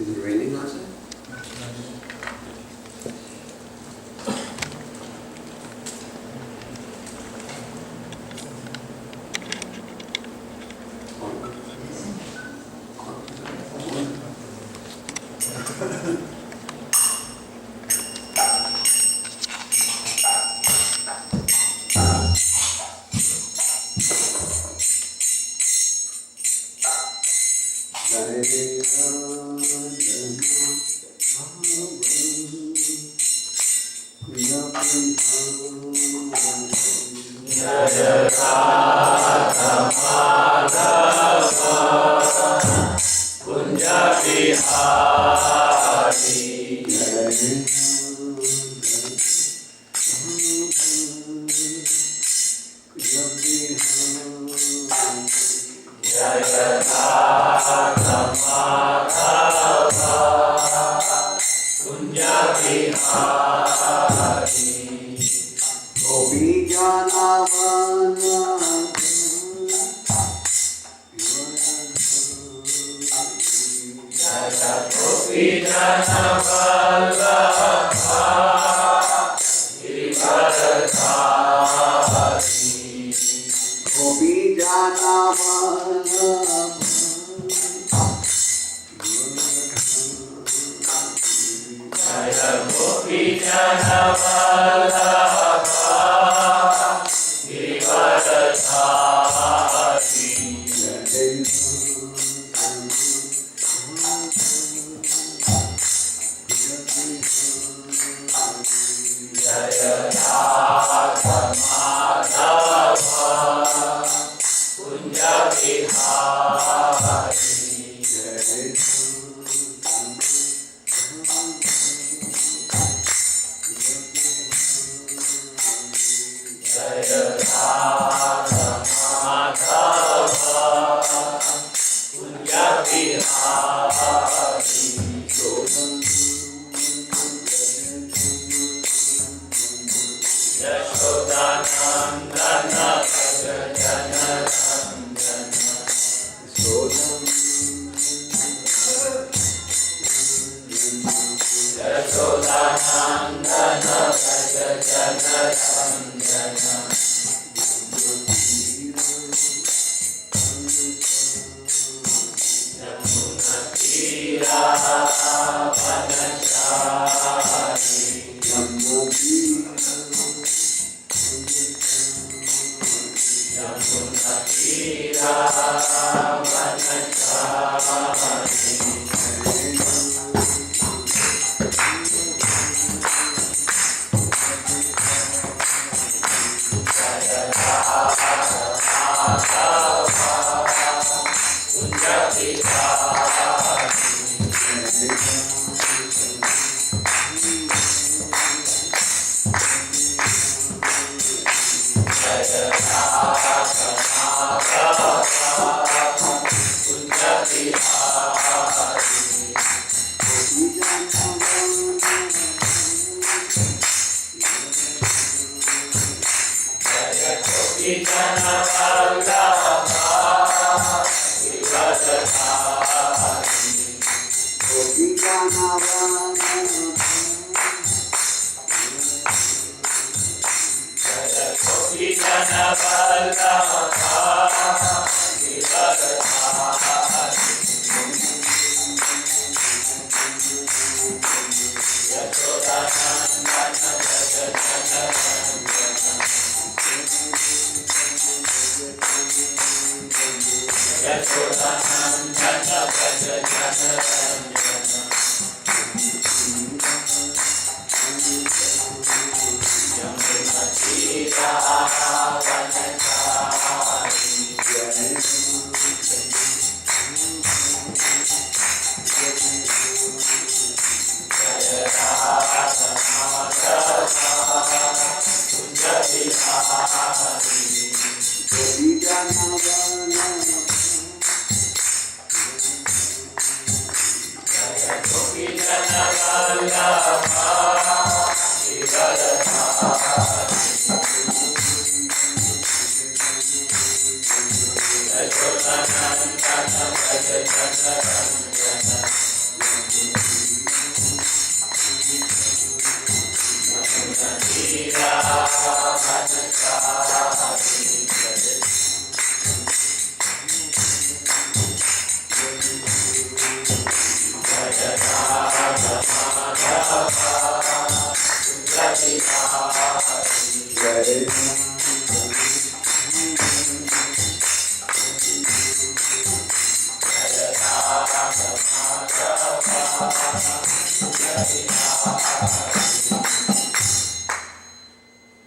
Is it raining outside?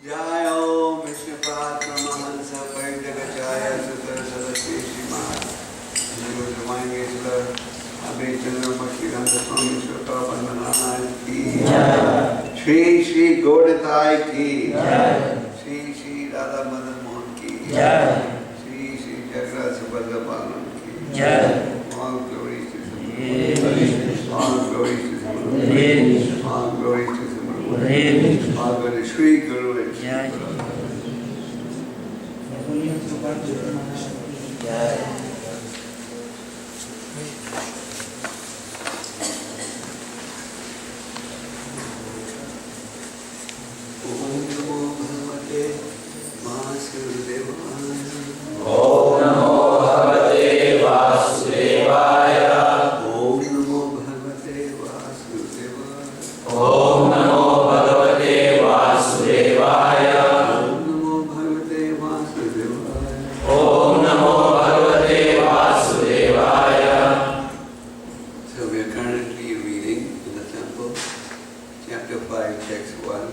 Jai Om Vishnu Padma Mahansa Paridagachaya Sutra Sadasya Srimad Guru Ramayangeshwar Abhijana Bhaktivedanta Swami Shota Vandana Ki Shri Shri Godatai Ki Shri Shri Radha Madan Mohan Ki Shri Shri Jagrad Subhadra Palan Ki All glories to Simran All glories to Simran All glories to Simran All glories Shri Guru and Shri Om Namo Bhagavate Vasudevaya Om Namo Bhagavate Vasudevaya Om Namo Bhagavate Vasudevaya Om Namo Bhagavate Vasudevaya. So we are currently reading in the temple, chapter 5, text 1.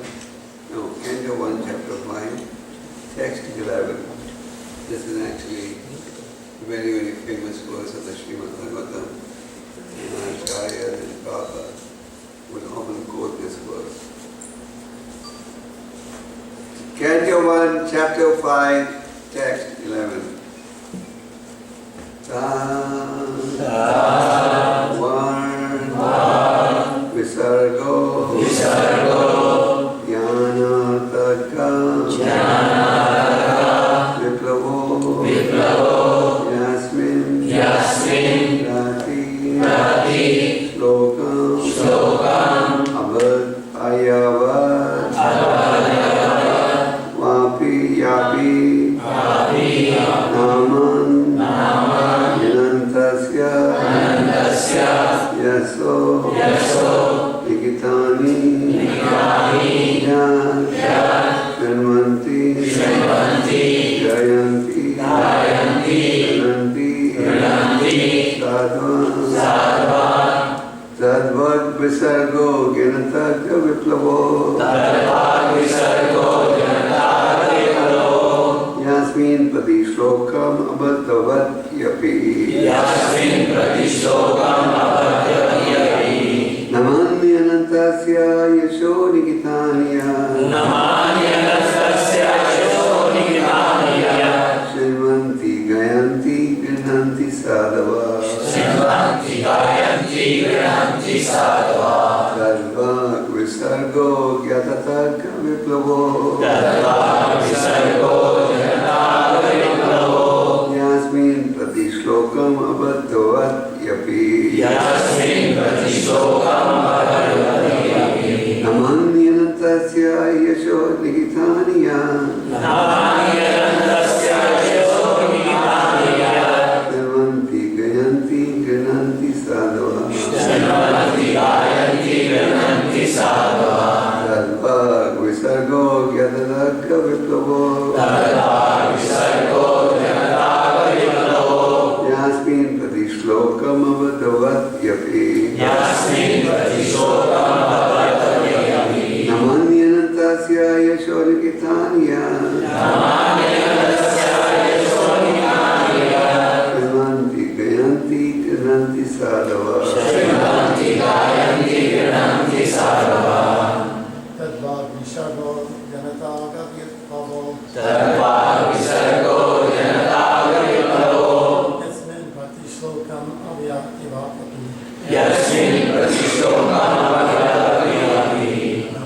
No, Canto 1, chapter 5, text 11. This is actually a very, very famous verse of the Srimad Bhagavatam. And Acharya and Baba would often quote this verse. Canto 1, chapter 5, text 11. Visargo Jnanataka Viplavo Yasmin Rati Slokam Abad Ayavad Vapi Yapi Naman Vinantasya Yaso Nikitani Shanvanti Jayanti Grananti Sadhvan Tadvad Visargo Gyanataka Viplavo Yasmin Pati Shlokam Abhatavat Yapi Namani Anantasya Yasho Nikitanya Srimanti Gayanti Grananti Sadhava Sarva Visargo Gyatataka Viplavo Yasmin Prati Shlokam Abhatavat Yapi Namani Anantasya Yasho Nikitanya Srimanti Gayanti Grananti Sadhava Sarva Visargo Gyatataka Viplavo Yasmin Prati Shlokam Abhatavat Yapi Namani Anantasya Yasho Nikitanya Srimanti Gayanti Grananti Sadhava Tadvad Visargo Janataga Viplavo Yasmin Prati Shlokam Avyaktivapati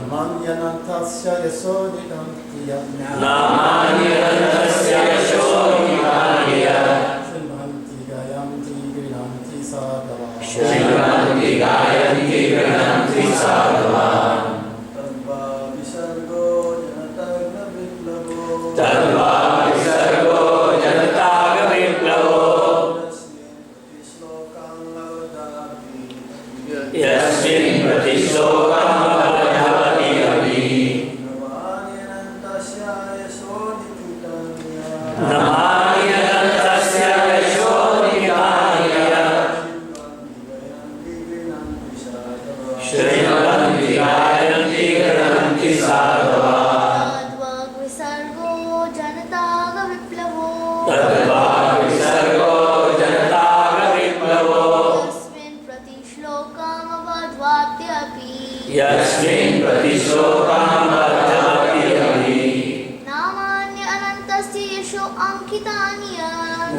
Namanyanantasya Yasodikantiya Srimanti Gayanti Grananti Sadhava Tadva Visargo Janataga Viplavo Yasmin Prati Shlokam Abhatavat Yapi Namanyanantasya Yasodikantiya प्रतिशोकं बद्धवति अपि नामान्य अनन्तस्य यशो अंकितानि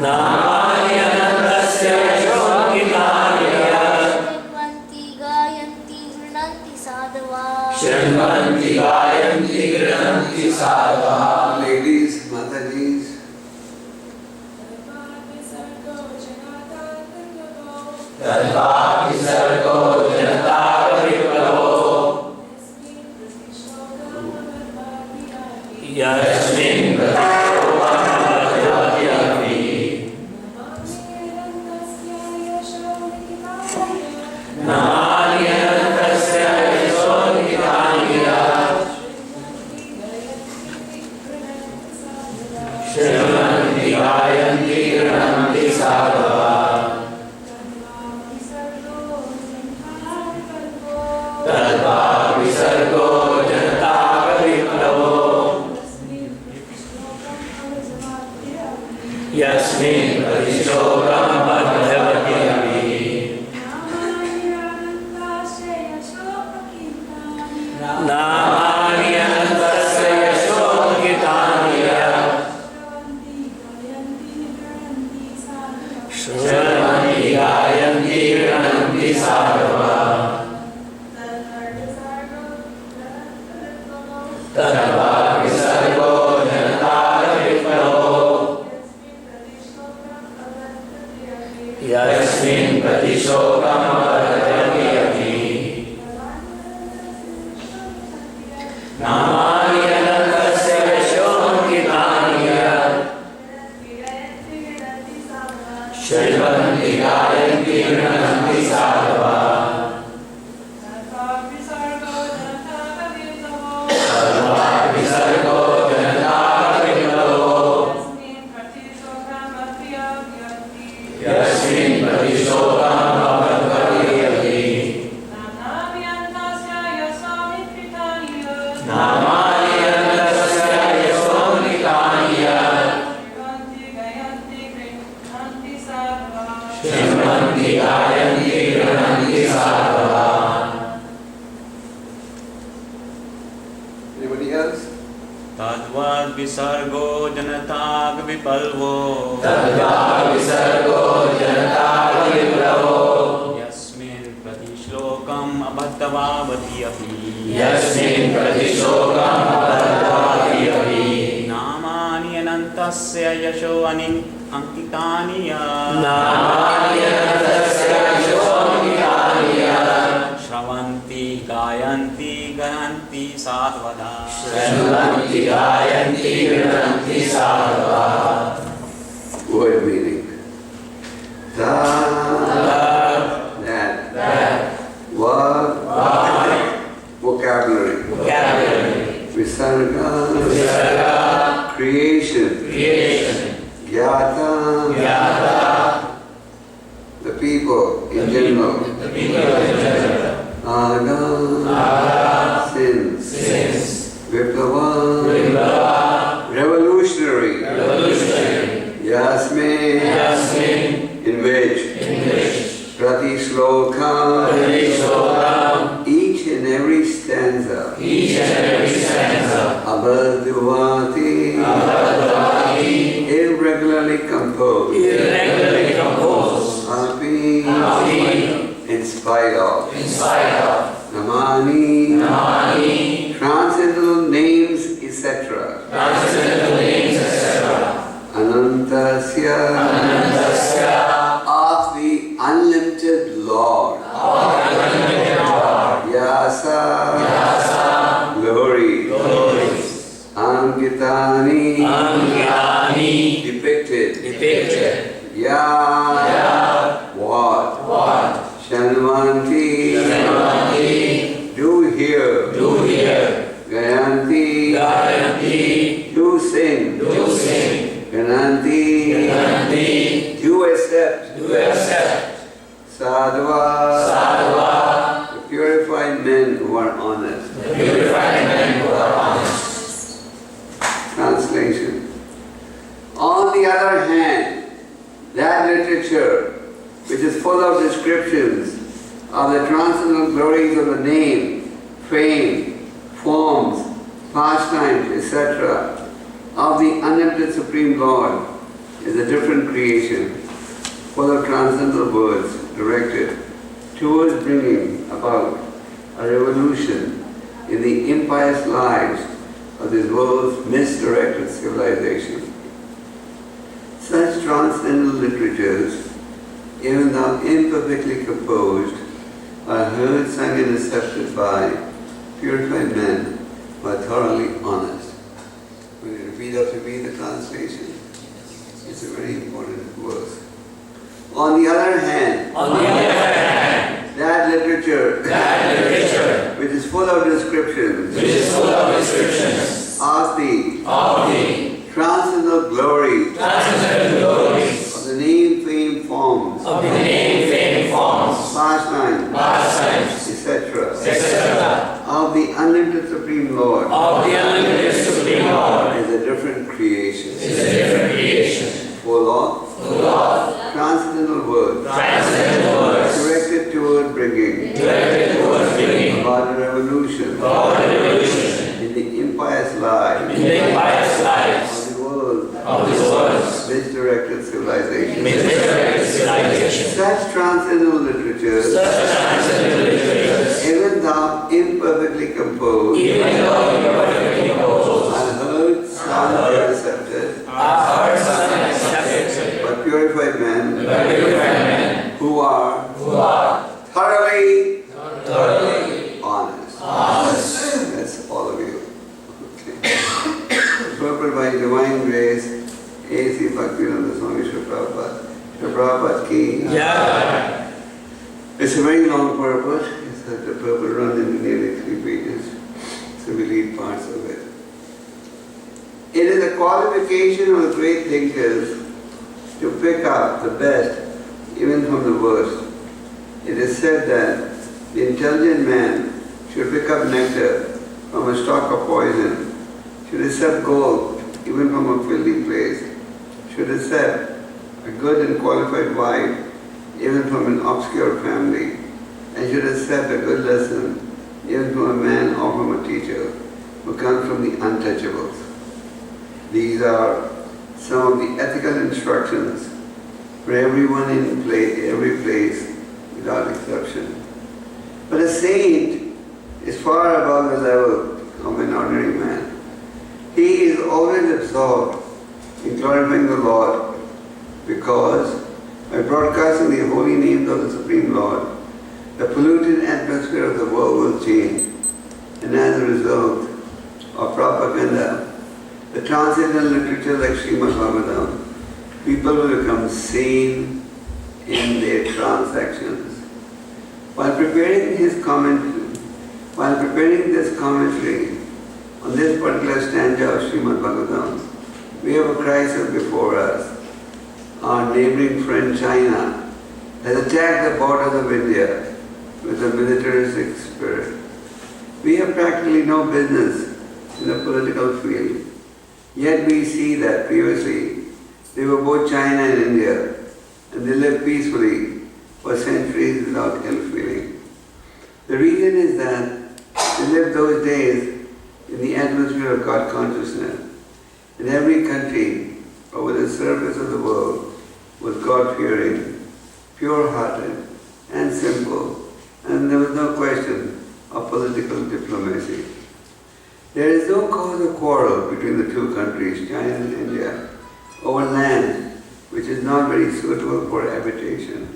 नामानि अनन्तस्य यशोऽङ्कितानि शृण्वन्ति गायन्ति गृह्णन्ति साधवः शृण्वन्ति गायन्ति गृह्णन्ति साधवः Ladies, Matajis, तद्वापि सर्गो जनताकविप्लवो यस्मिन् प्रतिशोकं बद्धवति अपि नामानि अनन्तस्य यशोऽङ्कितानि शृण्वन्ति गायन्ति गृह्णन्ति साधवः तद्वापि सर्गो जनताकविप्लवो यस्मिन् प्रतिशोकं बद्धवति अपि नामानि अनन्तस्य यशोऽङ्कितानि शृण्वन्ति गायन्ति गृह्णन्ति साधवः तद्वापि सर्गो जनताकविप्लवो यस्मिन् प्रतिशोकं बद्धवति अपि नामानि अनन्तस्य यशोऽङ्कितानि शृण्वन्ति गायन्ति गृह्णन्ति साधवः तद्वापि सर्गो जनताकविप्लवो यस्मिन् प्रतिशोकं बद्धवति अपि नामानि अनन्तस्य यशोऽङ्कितानि शृण्वन्ति गायन्ति गृह्णन्ति साधवः anybody else? तद्वद् विसर्गो जनताकविप्लवो तद्वापि सर्गो जनताकविप्लवो यस्मिन् प्रतिश्लोकम् अबद्धवति अपि यस्मिन् प्रतिशोकं बद्धवति अपि नामानि अनन्तस्य यशो अंकितानि नामानि अनन्तस्य यशोऽङ्कितानि श्रवन्ति गायन्ति गृह्णन्ति साधवः शृण्वन्ति गायन्ति गृह्णन्ति साधवः Word meaning. That. Word. Vocabulary. Visarga. Creation. Gyata. The people in general. Aga. Sins. Viplava. Revolutionary. Yasmin. In which. Prati Shloka. Each and every stanza. Abaduvati. Irregularly composed. Api. In spite of. Namani. Transcendental names, etc. Anantasya. Of the unlimited Lord. Yasa. Glory. Ankitani. Depicted. Ya. What? Shanvanti. Do hear. Gayanti. Do sing. Gananti. Do accept. Sadhava. The purified men who are honest. Translation. On the other hand, that literature which is full of descriptions of the transcendental glories of the name, fame, forms, pastimes, etc. of the unlimited Supreme Lord is a different creation, full of transcendental words directed towards bringing about a revolution in the impious lives of this world's misdirected civilization. Such transcendental literatures, even though imperfectly composed, are heard, sung and accepted by purified men who are thoroughly honest. Will you repeat after me the translation? It's a very important verse. On the other hand, that literature which is full of descriptions of the transcendental glory of the name, fame, forms, pastimes, etc. of the unlimited Supreme Lord is a different creation. Full of transcendental words directed toward bringing about a revolution in the impious lives of the world's misdirected civilization. Such transcendental literatures, even though imperfectly composed, unheard, sung, and accepted, but purified men who are thoroughly honest. That's all of you. Okay. Purport by Divine Grace, A.C. Bhaktivedanta Swami Srila Prabhupada. Srila Prabhupada ki. It's a very long purport. The purport runs into nearly 3 pages. So we read parts of it. It is a qualification of the great thinkers to pick up the best even from the worst. It is said that the intelligent man should pick up nectar from a stalk of poison, should accept gold even from a filthy place, should accept a good and qualified wife even from an obscure family, and should accept a good lesson even from a man or from a teacher who comes from the untouchables. These are some of the ethical instructions for everyone in every place without exception. But a saint is far above the level of an ordinary man. He is always absorbed in glorifying the Lord, because by broadcasting the holy names of the Supreme Lord, the polluted atmosphere of the world will change, and as a result of propaganda, the transcendental literature like Srimad Bhagavatam, people will become sane in their transactions. While preparing this commentary on this particular stanza of Srimad Bhagavatam, we have a crisis before us. Our neighboring friend China has attacked the borders of India with a militaristic spirit. We have practically no business in the political field. Yet we see that previously they were both China and India, and they lived peacefully for centuries without ill feeling. The reason is that they lived those days in the atmosphere of God consciousness. In every country over the surface of the world was God-fearing, pure-hearted, and simple, and there was no question of political diplomacy. There is no cause of quarrel between the two countries, China and India, over land which is not very suitable for habitation.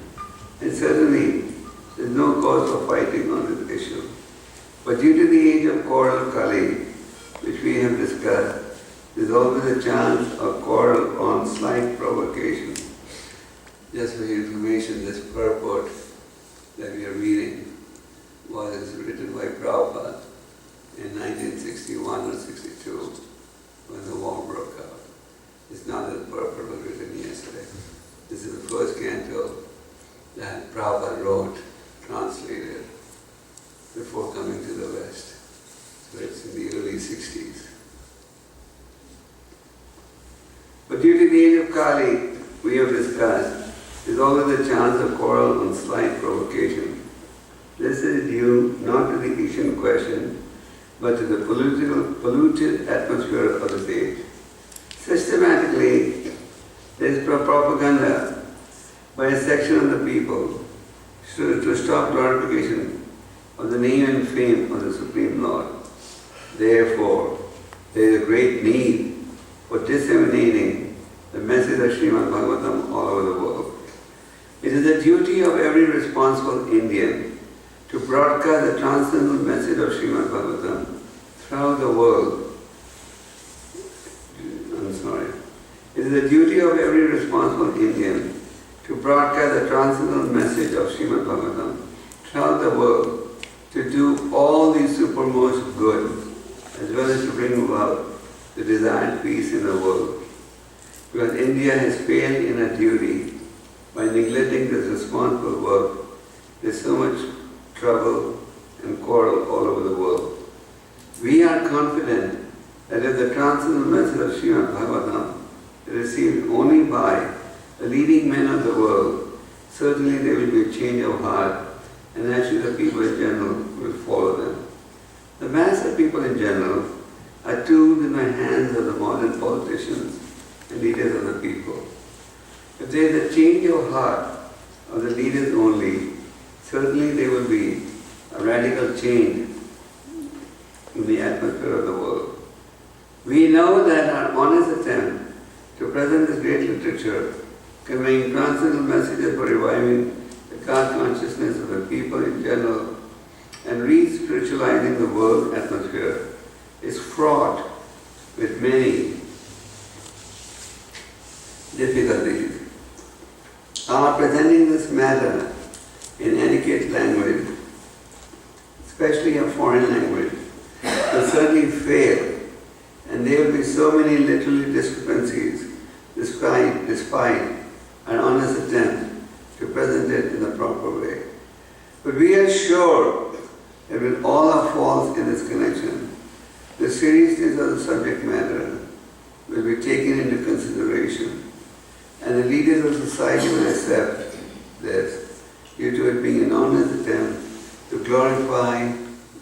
And certainly, there is no cause for fighting on this issue. But due to the age of quarrel Kali, which we have discussed, there is always a chance of quarrel on slight provocation. Just for your information, this purport that we are reading was written by Prabhupada in 1961 or 62 when the war broke out. It's not that the purport was written yesterday. This is the first canto that Prabhupada wrote, translated, before coming to the West. So it's in the early 60s. But due to the age of Kali, we have discussed, there's always a chance of quarrel on slight provocation. This is due not to the Ishan question, but to the polluted atmosphere of the age. Systematically, there is propaganda by a section of the people to stop glorification of the name and fame of the Supreme Lord. Therefore, there is a great need for disseminating the message of Srimad Bhagavatam all over the world. It is the duty of every responsible Indian to broadcast the transcendental message of Srimad Bhagavatam throughout the world. It is the duty of every responsible Indian to broadcast the transcendental message of Srimad Bhagavatam throughout the world, to do all the supermost good, as well as to bring about the desired peace in the world. Because India has failed in her duty by neglecting this responsible work, there is so much trouble and quarrel all over the world. We are confident that if the transcendental message of Srimad Bhagavatam is received only by the leading men of the world, certainly there will be a change of heart, and actually the people in general will follow them. The mass of people in general are tools in the hands of the modern politicians and leaders of the people. If there is a change of heart of the leaders only, certainly there will be a radical change in the atmosphere of the world. We know that our honest attempt to present this great literature, conveying transcendental messages for reviving the God consciousness of the people in general and re-spiritualizing the world atmosphere, is fraught with many difficulties. Our presenting this matter in adequate language, especially a foreign language, will certainly fail, and there will be so many literary discrepancies despite our honest attempt to present it in the proper way. But we are sure that with all our faults in this connection, the seriousness of the subject matter will be taken into consideration, and the leaders of society will accept this, due to it being an honest attempt to glorify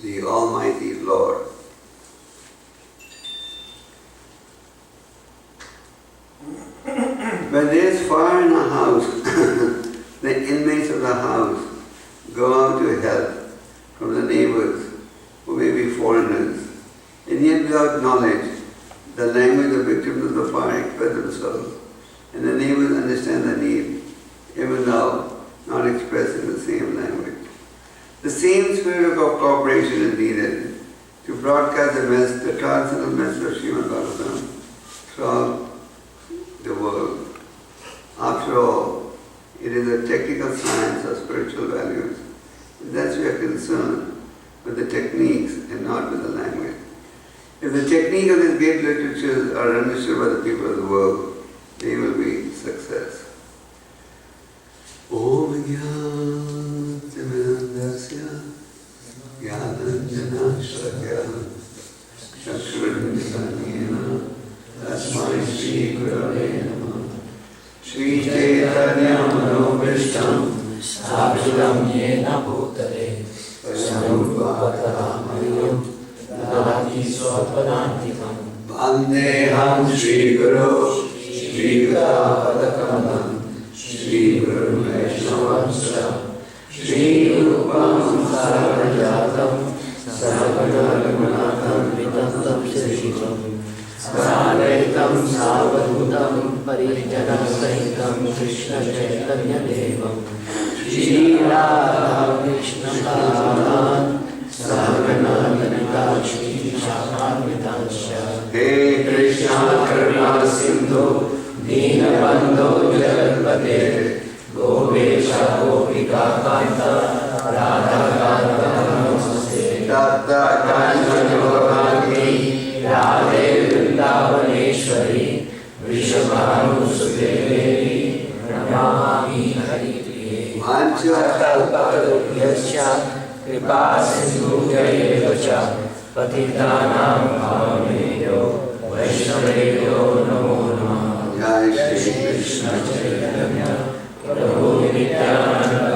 the Almighty Lord. When there is fire in a house, the inmates of the house go out to help from the neighbors, who may be foreigners, and yet without knowledge, the language of victims of the fire express themselves, and the neighbors understand the need, even though not expressed in the same language. The same spirit of cooperation is needed to broadcast the transcendental message of Srimad Bhagavatam throughout the world. After all, it is a technical science of spiritual values. And thus we are concerned with the techniques and not with the language. If the technique of these great literatures are understood by the people of the world, they will be success. Om Jnana Jnana Shakshurvindana Tasmai Shri Gurave Namah Shri Chaitanya Manobhishtam Sthapitam Yena Bhutale Sarvabhakaramariam Dadati Swapadantikam Vandeham Shri Guru Shri Gurapadakamam Shri Guru Vaishnavamsa Shri Rupam Sarvajatam Sarvaganatam Vitantam Srishivam Sarvetam Sarvadhutam Parijana Sahitam Krishna Chaitanya Devam Shri Radha Krishna Balavan Sarvanadhanita Shri Shakhanvidansya He Krishna Karuna Sindhu Deenabandho Jagalpate Govesha Gopika Kanta Radha Kanta Namaste Tata Kanjanavanti Radhe Vrindavaneshwari Vrishabhanusute Devi Namami Haripriye Vanchakalpatarubhyasya Kripa Sindhubhyayevacha Patitanam Bhavaneyo Vaishnaveyo Namo Namah Jai Shri Krishna Chaitanya Prabhu Nityananda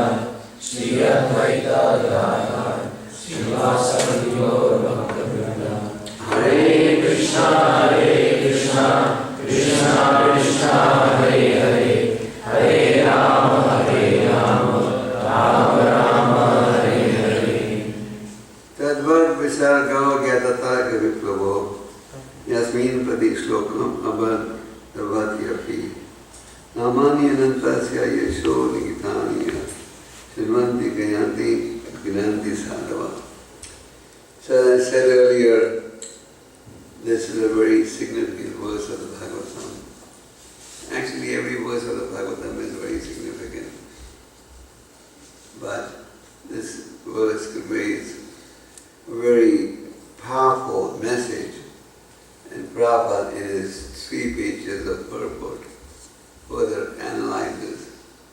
Shri Advaita Gadadhar Srivasadi Gaur Bhakta but this verse conveys a very powerful message, and Prabhupada in his 3 pages of purport further analyzes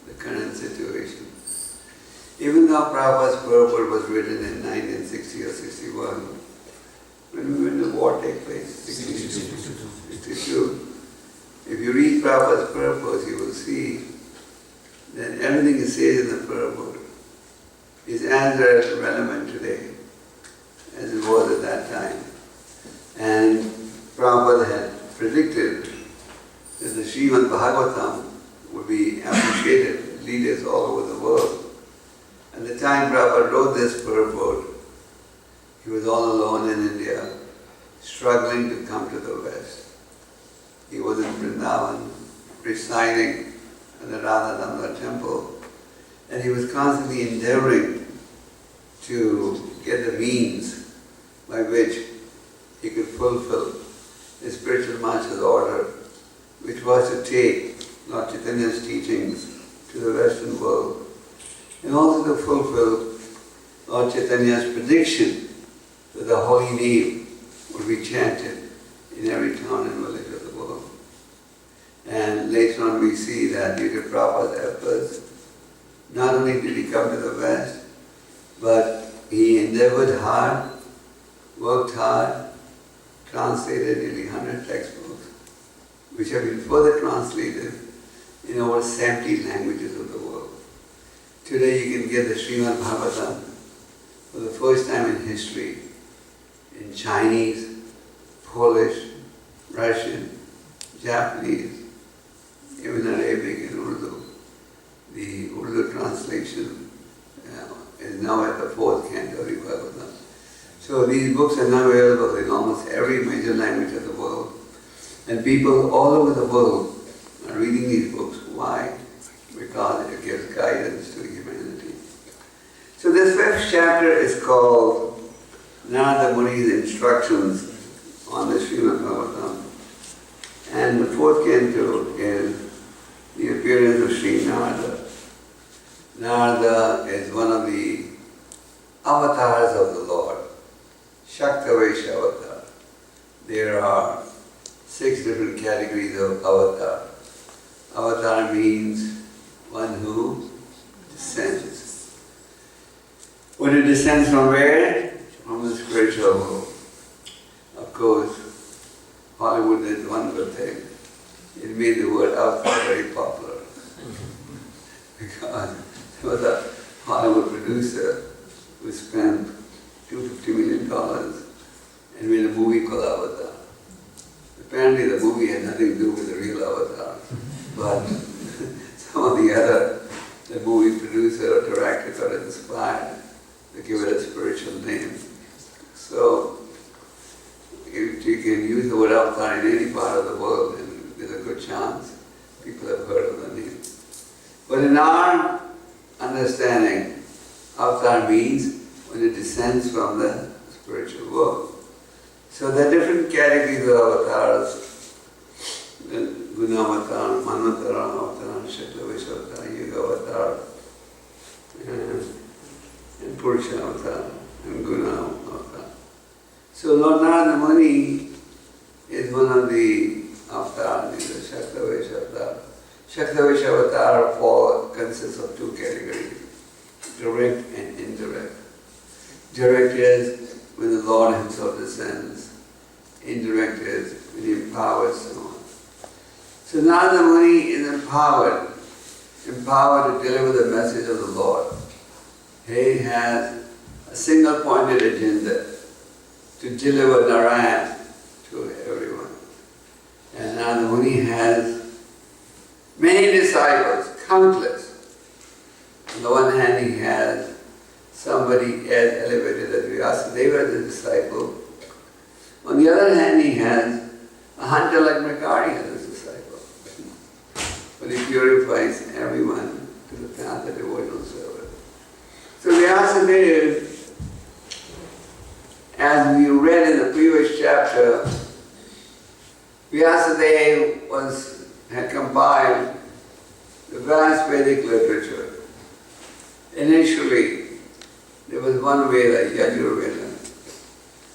the current situation. Even though Prabhupada's purport was written in 1960 or 61, when the war take place, 62, if you read Prabhupada's purport, you will see that everything he says in the purport is as relevant today as it was at that time. And Prabhupada had predicted that the Srimad Bhagavatam would be appreciated by leaders all over the world. At the time Prabhupada wrote this purport, he was all alone in India, struggling to come to the West. He was in Vrindavan, residing at the Radha temple, and he was constantly endeavoring to get the means by which he could fulfill his spiritual master's order, which was to take Lord Chaitanya's teachings to the Western world, and also to fulfill Lord Chaitanya's prediction that the holy name would be chanted in every town and village of the world. And later on we see that due to Prabhupada's efforts, not only did he come to the West, but he endeavored hard, worked hard, translated nearly 100 textbooks, which have been further translated in over 70 languages of the world. Today you can get the Srimad Bhagavatam for the first time in history in Chinese, Polish, Russian, Japanese, even Arabic and Urdu. The Urdu translation is now at the 4th canto of the Bhagavatam. So these books are now available in almost every major language of the world. And people all over the world are reading these books. Why? Because it gives guidance to humanity. So this 5th chapter is called Narada Muni's Instructions on the Srimad Bhagavatam. And the 4th canto is the appearance of Sri Narada. Narada is one of the avatars of the Lord, Shaktavesha avatar. There are 6 different categories of avatar. Avatar means one who descends. When it descends from where? From the spiritual world. Of course, Hollywood did one good thing. It made the word avatar very popular. Because there was a Hollywood producer who spent $250 million and made a movie called Avatar. Apparently the movie had nothing to do with the real Avatar, but some of the movie producer or director got inspired to give it a spiritual name. So if you can use the word Avatar in any part of the world, then there's a good chance people have heard of the name. But in our understanding, Avatar means when it descends from the spiritual world. So there are different categories of avatars: Guna Avatar, Manvatara Avatar, Shaktavesha Avatar, Yuga Avatar, and Purusha Avatar, and Guna Avatar. So Lord Narada Muni is one of the avatars, the Shaktavesha Avatar. Shaktavesha Avatar consists of 2 categories, direct and indirect. Direct is when the Lord Himself descends. Indirect is when He empowers someone. So Narada Muni is empowered to deliver the message of the Lord. He has a single pointed agenda to deliver Narayan to everyone. And Narada Muni has many disciples, countless. On the one hand, he has somebody as elevated as Vyasadeva as a disciple. On the other hand, he has a hunter like Mrigari as his disciple. But he purifies everyone to the path of devotional service. So Vyasadeva, as we read in the previous chapter, Vyasadeva had compiled the vast Vedic literature. initially there was one Veda, Yajurveda.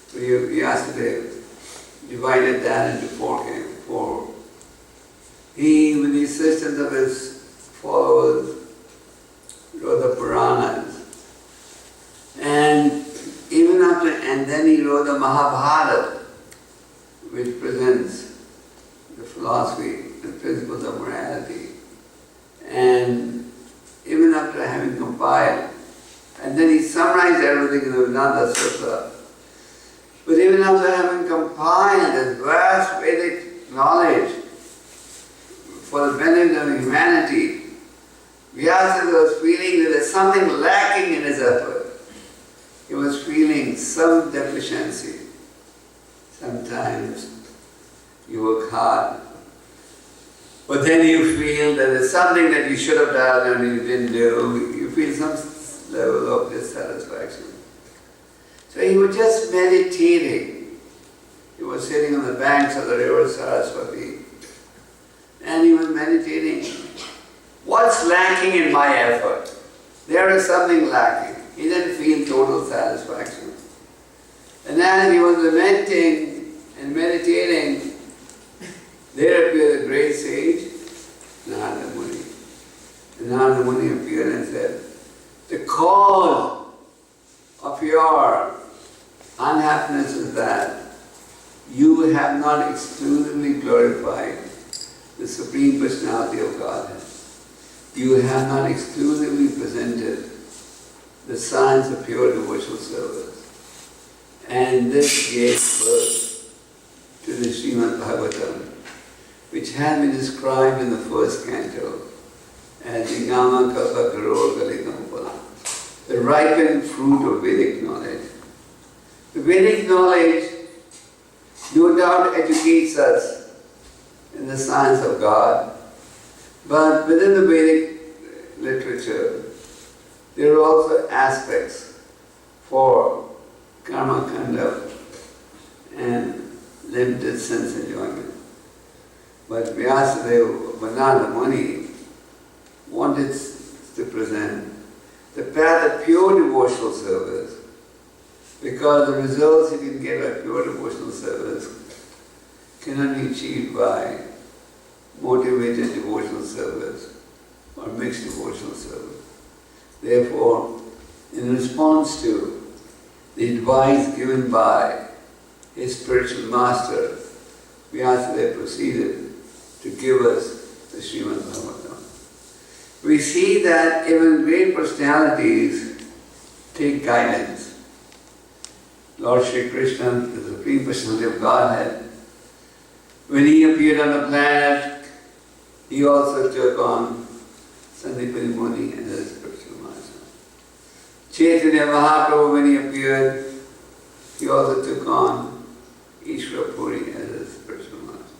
So Vyasadeva divided that into four. He, with the assistance of his followers, wrote the Puranas. And then he wrote the Mahabharata, which presents the philosophy and principles of morality. And even after having compiled, and then he summarized everything in the Vedanta Sutra. But even after having compiled this vast Vedic knowledge for the benefit of humanity, Vyasa was feeling that there's something lacking in his effort. He was feeling some deficiency. Sometimes you work hard, but then you feel that there's something that you should have done and you didn't do. You feel some level of dissatisfaction. So he was just meditating. He was sitting on the banks of the river Saraswati, and he was meditating. What's lacking in my effort? There is something lacking. He didn't feel total satisfaction. And as he was lamenting and meditating, there appeared a great sage, Narada Muni. And Narada Muni appeared and said, the cause of your unhappiness is that you have not exclusively glorified the Supreme Personality of Godhead. You have not exclusively presented the signs of pure devotional service. And this gave birth to the Srimad Bhagavatam, which had been described in the first canto as the Gama Kalpa Karor Kalikampala, the ripened fruit of Vedic knowledge. The Vedic knowledge no doubt educates us in the science of God, but within the Vedic literature, there are also aspects for karma conduct and limited sense enjoyment. But Vyasadeva, Narada Muni, wanted to present the path of pure devotional service, because the results you can get by pure devotional service cannot be achieved by motivated devotional service or mixed devotional service. Therefore, in response to the advice given by his spiritual master, Vyasadeva proceeded to give us the Srimad Bhagavatam. We see that even great personalities take guidance. Lord Shri Krishna, the Supreme Personality of Godhead, when he appeared on the planet, he also took on Sandipani Muni as his spiritual master. Chaitanya Mahaprabhu, when he appeared, he also took on Ishvara Puri as his spiritual master.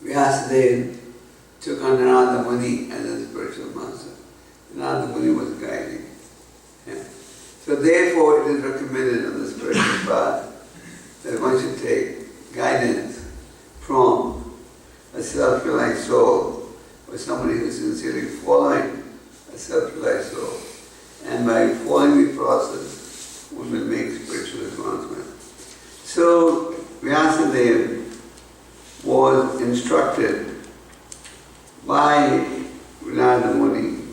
Vyasadeva took on Narada Muni as his spiritual master. Narada Muni was guiding him. So therefore it is recommended on the spiritual path that one should take guidance from a self-realized soul, or somebody who is sincerely following a self-realized soul. And by following the process, one will make spiritual advancement. So Vyasadeva was instructed by Narada Muni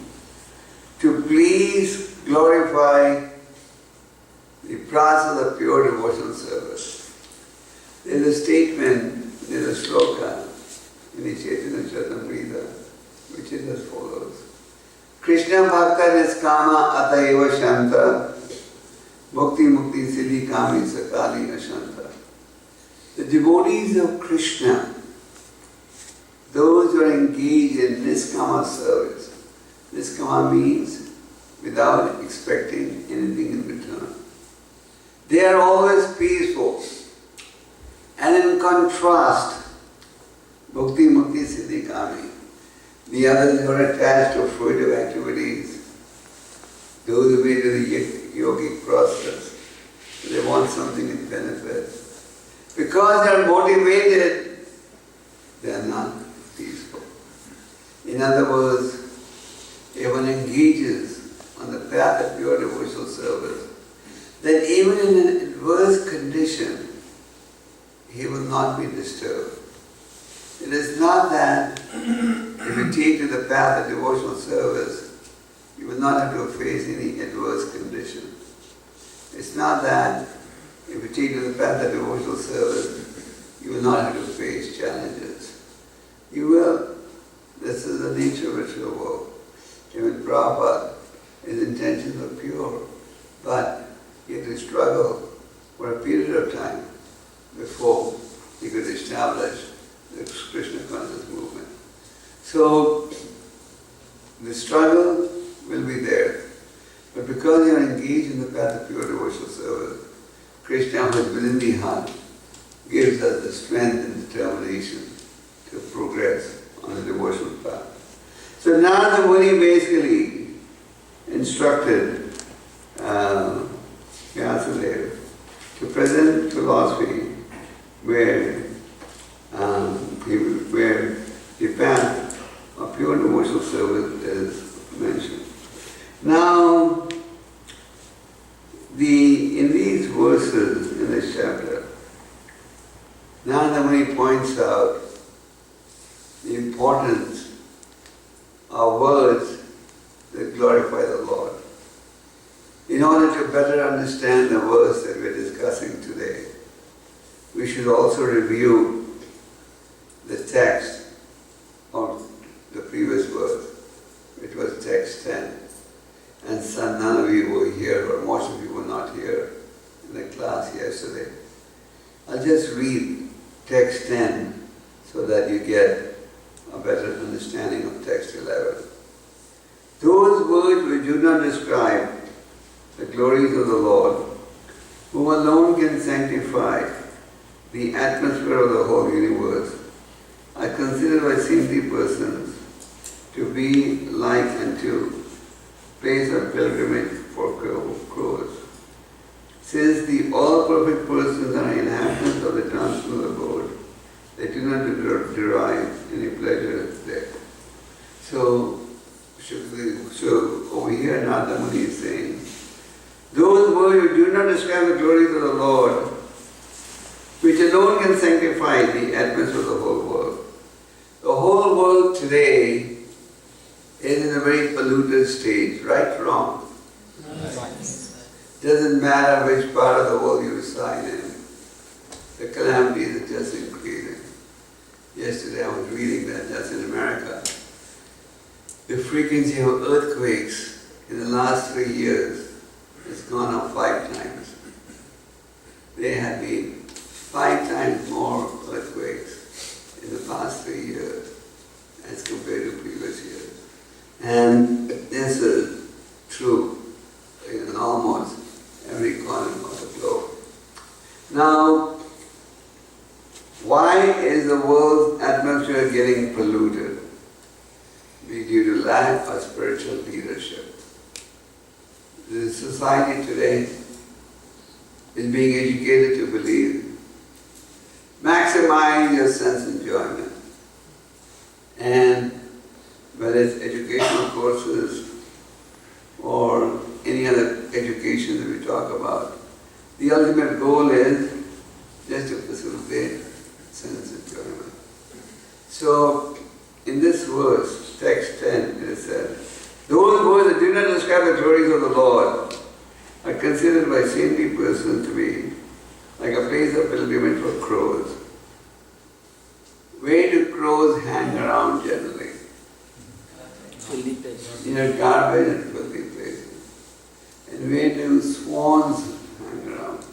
to please glorify the process of pure devotional service. There's a statement, there's a sloka in the Chaitanya Charitamrita, which is as follows. Krishna Bhakta Niskama Ataiva Shanta Bhakti Mukti Siddhi Kami Sakali Ashanta. The devotees of Krishna, those who are engaged in Niskama service. Niskama means without expecting anything in return. They are always peaceful. And in contrast, Bhakti Mukti Siddhi Kami, the others who are attached to fruitive activities, those who wait to the yogic process, they want something in benefit. Because they are motivated, they are not peaceful. In other words, if one engages path of pure devotional service, then even in an adverse condition, he will not be disturbed. It is not that if you take to the path of devotional service, you will not have to face any adverse condition. It's not that if you take to the path of devotional service, you will not have to face challenges. You will. This is the nature of ritual work. Even Prabhupada, his intentions are pure, but he had to struggle for a period of time before he could establish the Krishna conscious movement. So, the struggle will be there. But because you are engaged in the path of pure devotional service, Krishna, who is within the heart, gives us the strength and determination to progress on the devotional path. So now the Muni basically instructed Vyasadeva to present philosophy where the path of pure devotional service is mentioned. Now, in these verses in this chapter, Nanda Muni points out the importance of words that glorify the Lord. In order to better understand the verse that we're discussing today, we should also review the text of the previous verse, which was text 10. And some, none of you were here, or most of you were not here in the class yesterday. I'll just read text 10 so that you get a better understanding of text 11. Those words which do not describe the glories of the Lord, who alone can sanctify the atmosphere of the whole universe, are considered by saintly persons to be like unto place of pilgrimage for crows. Since the all-perfect persons are inhabitants of the transcendental abode, they do not derive any pleasure there. So over here Nanda Muni is saying, those words who do not describe the glories of the Lord, which alone can sanctify the atmosphere of the whole world. The whole world today is in a very polluted state, right or wrong? Doesn't matter which part of the world you reside in. The calamities are just increasing. Yesterday I was reading that just in America, the frequency of earthquakes in the last 3 years has gone up 5 times. There have been 5 times more earthquakes in the past 3 years as compared to previous years. And this is true in almost every corner of the globe. Now, why is the world's atmosphere getting polluted? Due to lack of spiritual leadership. The society today is being educated to believe, maximize your sense enjoyment. And whether it's educational courses or any other education that we talk about, the ultimate goal is just to facilitate sense enjoyment. So, in this verse, text 10, it said, those words that do not describe the glories of the Lord are considered by saintly persons to be like a place of pilgrimage for crows. Where do crows hang around generally? In garbage and filthy places. And where do swans hang around?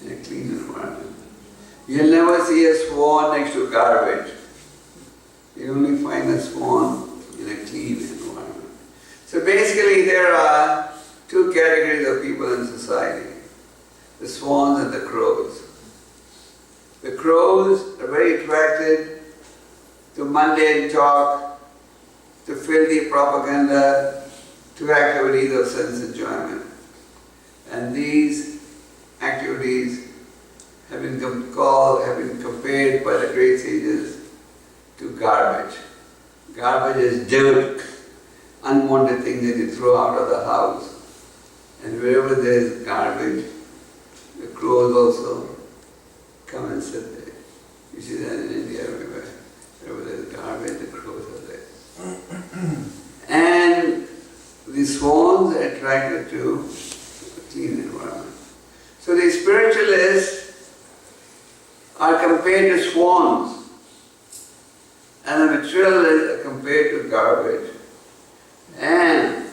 In a clean environment. You'll never see a swan next to garbage. You only find a swan in a clean environment. So basically there are 2 categories of people in society. The swans and the crows. The crows are very attracted to mundane talk, to filthy propaganda, to activities of sense enjoyment. And these activities have been compared by the great sages to garbage. Garbage is dirt, unwanted things that you throw out of the house. And wherever there is garbage, the crows also come and sit there. You see that in India everywhere. Wherever there is garbage, the crows are there. And the swans are attracted to a clean environment. So the spiritualists are compared to swans, and the materialists are compared to garbage, and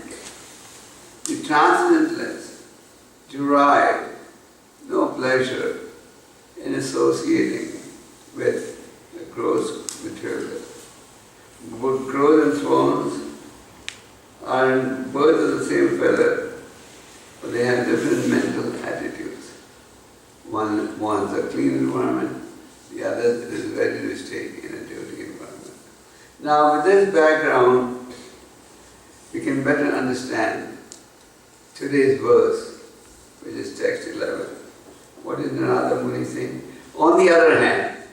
the transcendentalists derive no pleasure in associating with the gross materialist. Both crows and swans are birds of the same feather, but they have different mental attitudes. One wants a clean environment, the other is ready to stay in a dirty environment. Now, with this background, we can better understand today's verse, which is text 11. What is Narada Muni saying? On the other hand,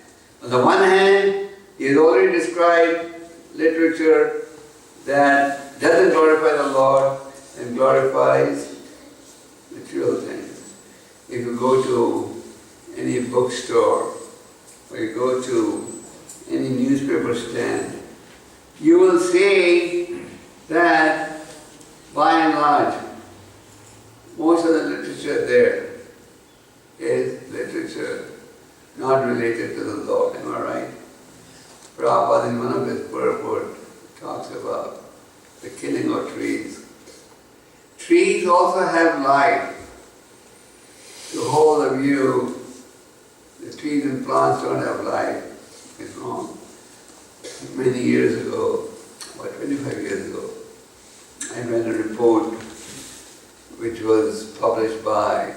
on the one hand, he has already described literature that doesn't glorify the Lord and glorifies material things. If you go to any bookstore or you go to any newspaper stand, you will see that by and large, most of the literature there is literature not related to the Lord. Am I right? Prabhupada in one of his purport talks about the killing of trees. Trees also have life. To hold a view, the trees and plants don't have life, is wrong. Many years ago, about 25 years ago, I read a report which was published by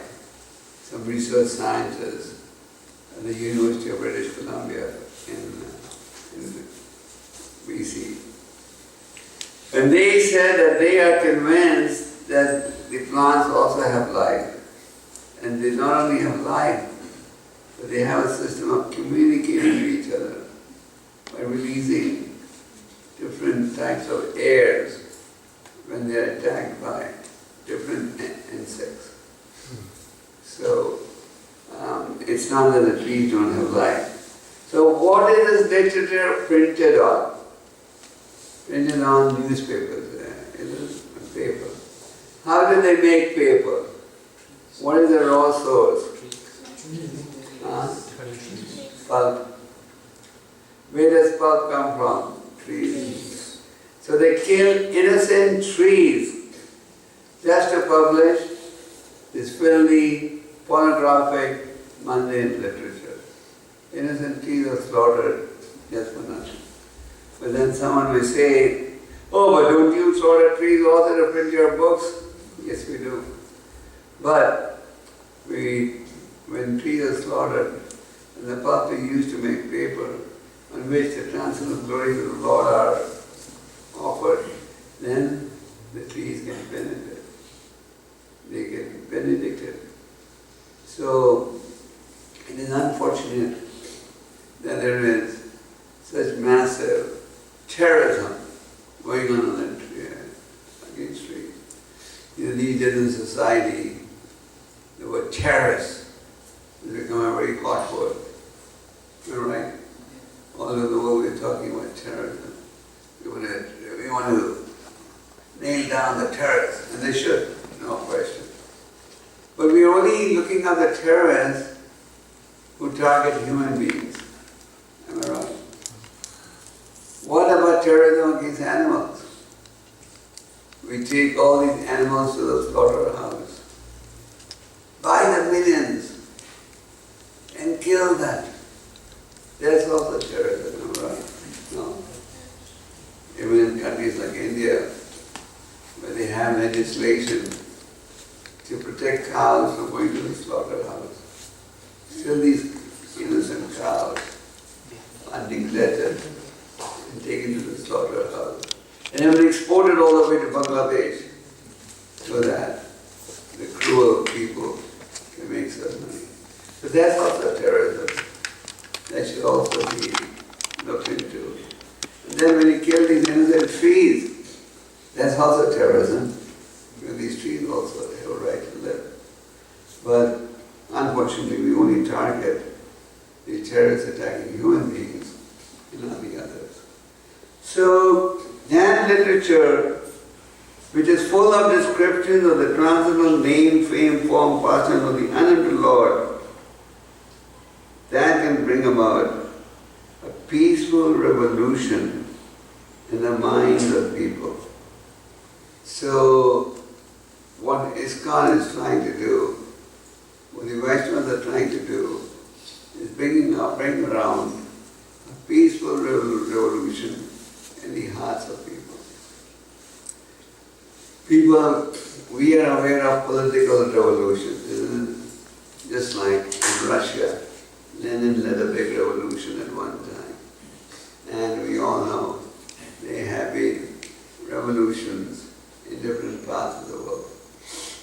some research scientists at the University of British Columbia in BC. And they said that they are convinced that the plants also have life. And they not only have life, but they have a system of communicating with each other by releasing different types of airs when they are attacked by different insects. So it's not that the trees don't have life. So what is this literature printed on? Printed on newspapers. It is paper. How do they make paper? What is the raw source? Pulp. Where does pulp come from? Trees. So they kill innocent trees just to publish this filthy, pornographic, mundane literature. Innocent trees are slaughtered just for nothing. But then someone may say, oh, but don't you slaughter trees also to print your books? Yes, we do. But when trees are slaughtered, and the pulp is used to make paper, on which the transcendental glories of the Lord are offered, then the trees get benefit. They get benedicted. So it is unfortunate that there is such massive terrorism going on against trees. These days in society, the word terrorist has become a very hot word. You're right. All over the world we're talking about terrorism. We want to nail down the terrorists, and they should, no question. But we're only looking at the terrorists who target human beings. Am I right? What about terrorism against animals? We take all these animals to the slaughterhouse by the millions and kill them. That's also terrorism, right? No. Even in countries like India, where they have legislation to protect cows from going to the slaughterhouse, still these innocent cows are neglected and taken to the slaughterhouse. And even exported all the way to Bangladesh so that the cruel people can make some money. So that's also terrorism. That should also be looked into. And then when you kill these innocent trees, That's also terrorism. These trees also have a right to live. But unfortunately, we only target the terrorists attacking human beings and not the others. So, that literature, which is full of descriptions of the transcendental name, fame, form, person of the unending Lord, that can bring about a peaceful revolution in the minds of people. So, what ISKCON is trying to do, what the Vaishnavas are trying to do, is bring around a peaceful revolution in the hearts of people. We are aware of political revolutions, isn't it? Just like in Russia, Lenin led a big revolution at one time. And we all know there have been revolutions in different parts of the world.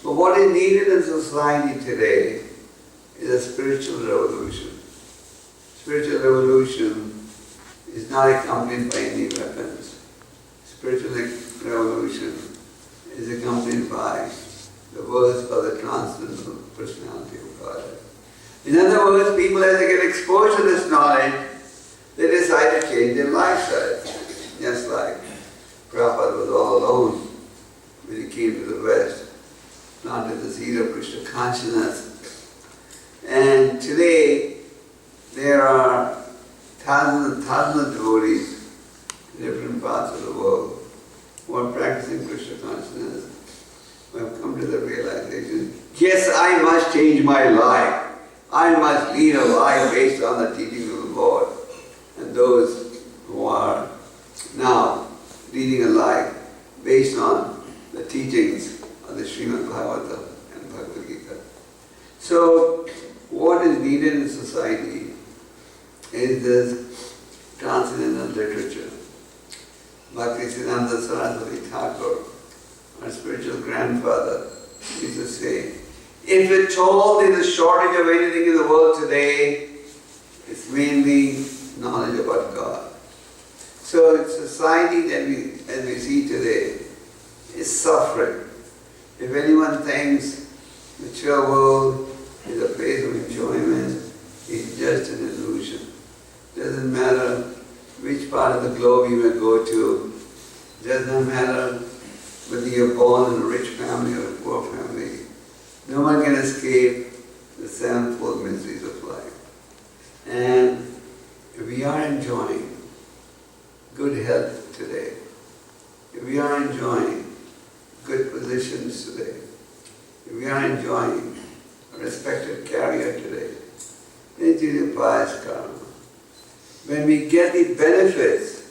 But what is needed in society today is a spiritual revolution. Spiritual revolution is not accompanied by any weapons. Spiritual revolution is accompanied by the words of the transcendental personality of God. In other words, people as they get exposed to this knowledge, they decide to change their lifestyle. Just like Prabhupada was all alone when he came to the West, planted the seed of Krishna consciousness. And today, there are thousands and thousands of devotees in different parts of the world who are practicing Krishna consciousness, who have come to the realization, yes, I must change my life. I must lead a life based on the teachings of the Lord. And those who are now leading a life based on the teachings of the Srimad Bhagavatam and Bhagavad Gita. So, what is needed in society is this transcendental literature. Bhaktisiddhanta Saraswati Thakur, our spiritual grandfather, used to say, if we're told there's a shortage of anything in the world today, it's mainly knowledge about God. So society that as we see today is suffering. If anyone thinks the mature world is a place of enjoyment, it's just an illusion. Doesn't matter which part of the globe you may go to, doesn't matter whether you're born in a rich family or a poor family. No one can escape the sevenfold miseries of life. And if we are enjoying good health today, if we are enjoying good positions today, if we are enjoying a respected career today, it is a pious karma. When we get the benefits,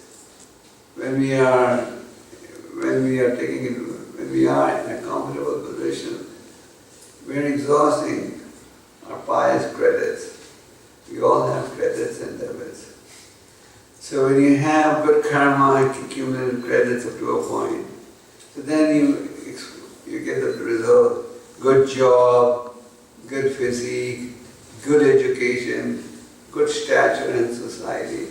when we are in a comfortable position, we are exhausting our pious credits. We all have credits and debits. So when you have good karma, accumulated credits up to a point, so then you get the result, good job, good physique, good education, good stature in society.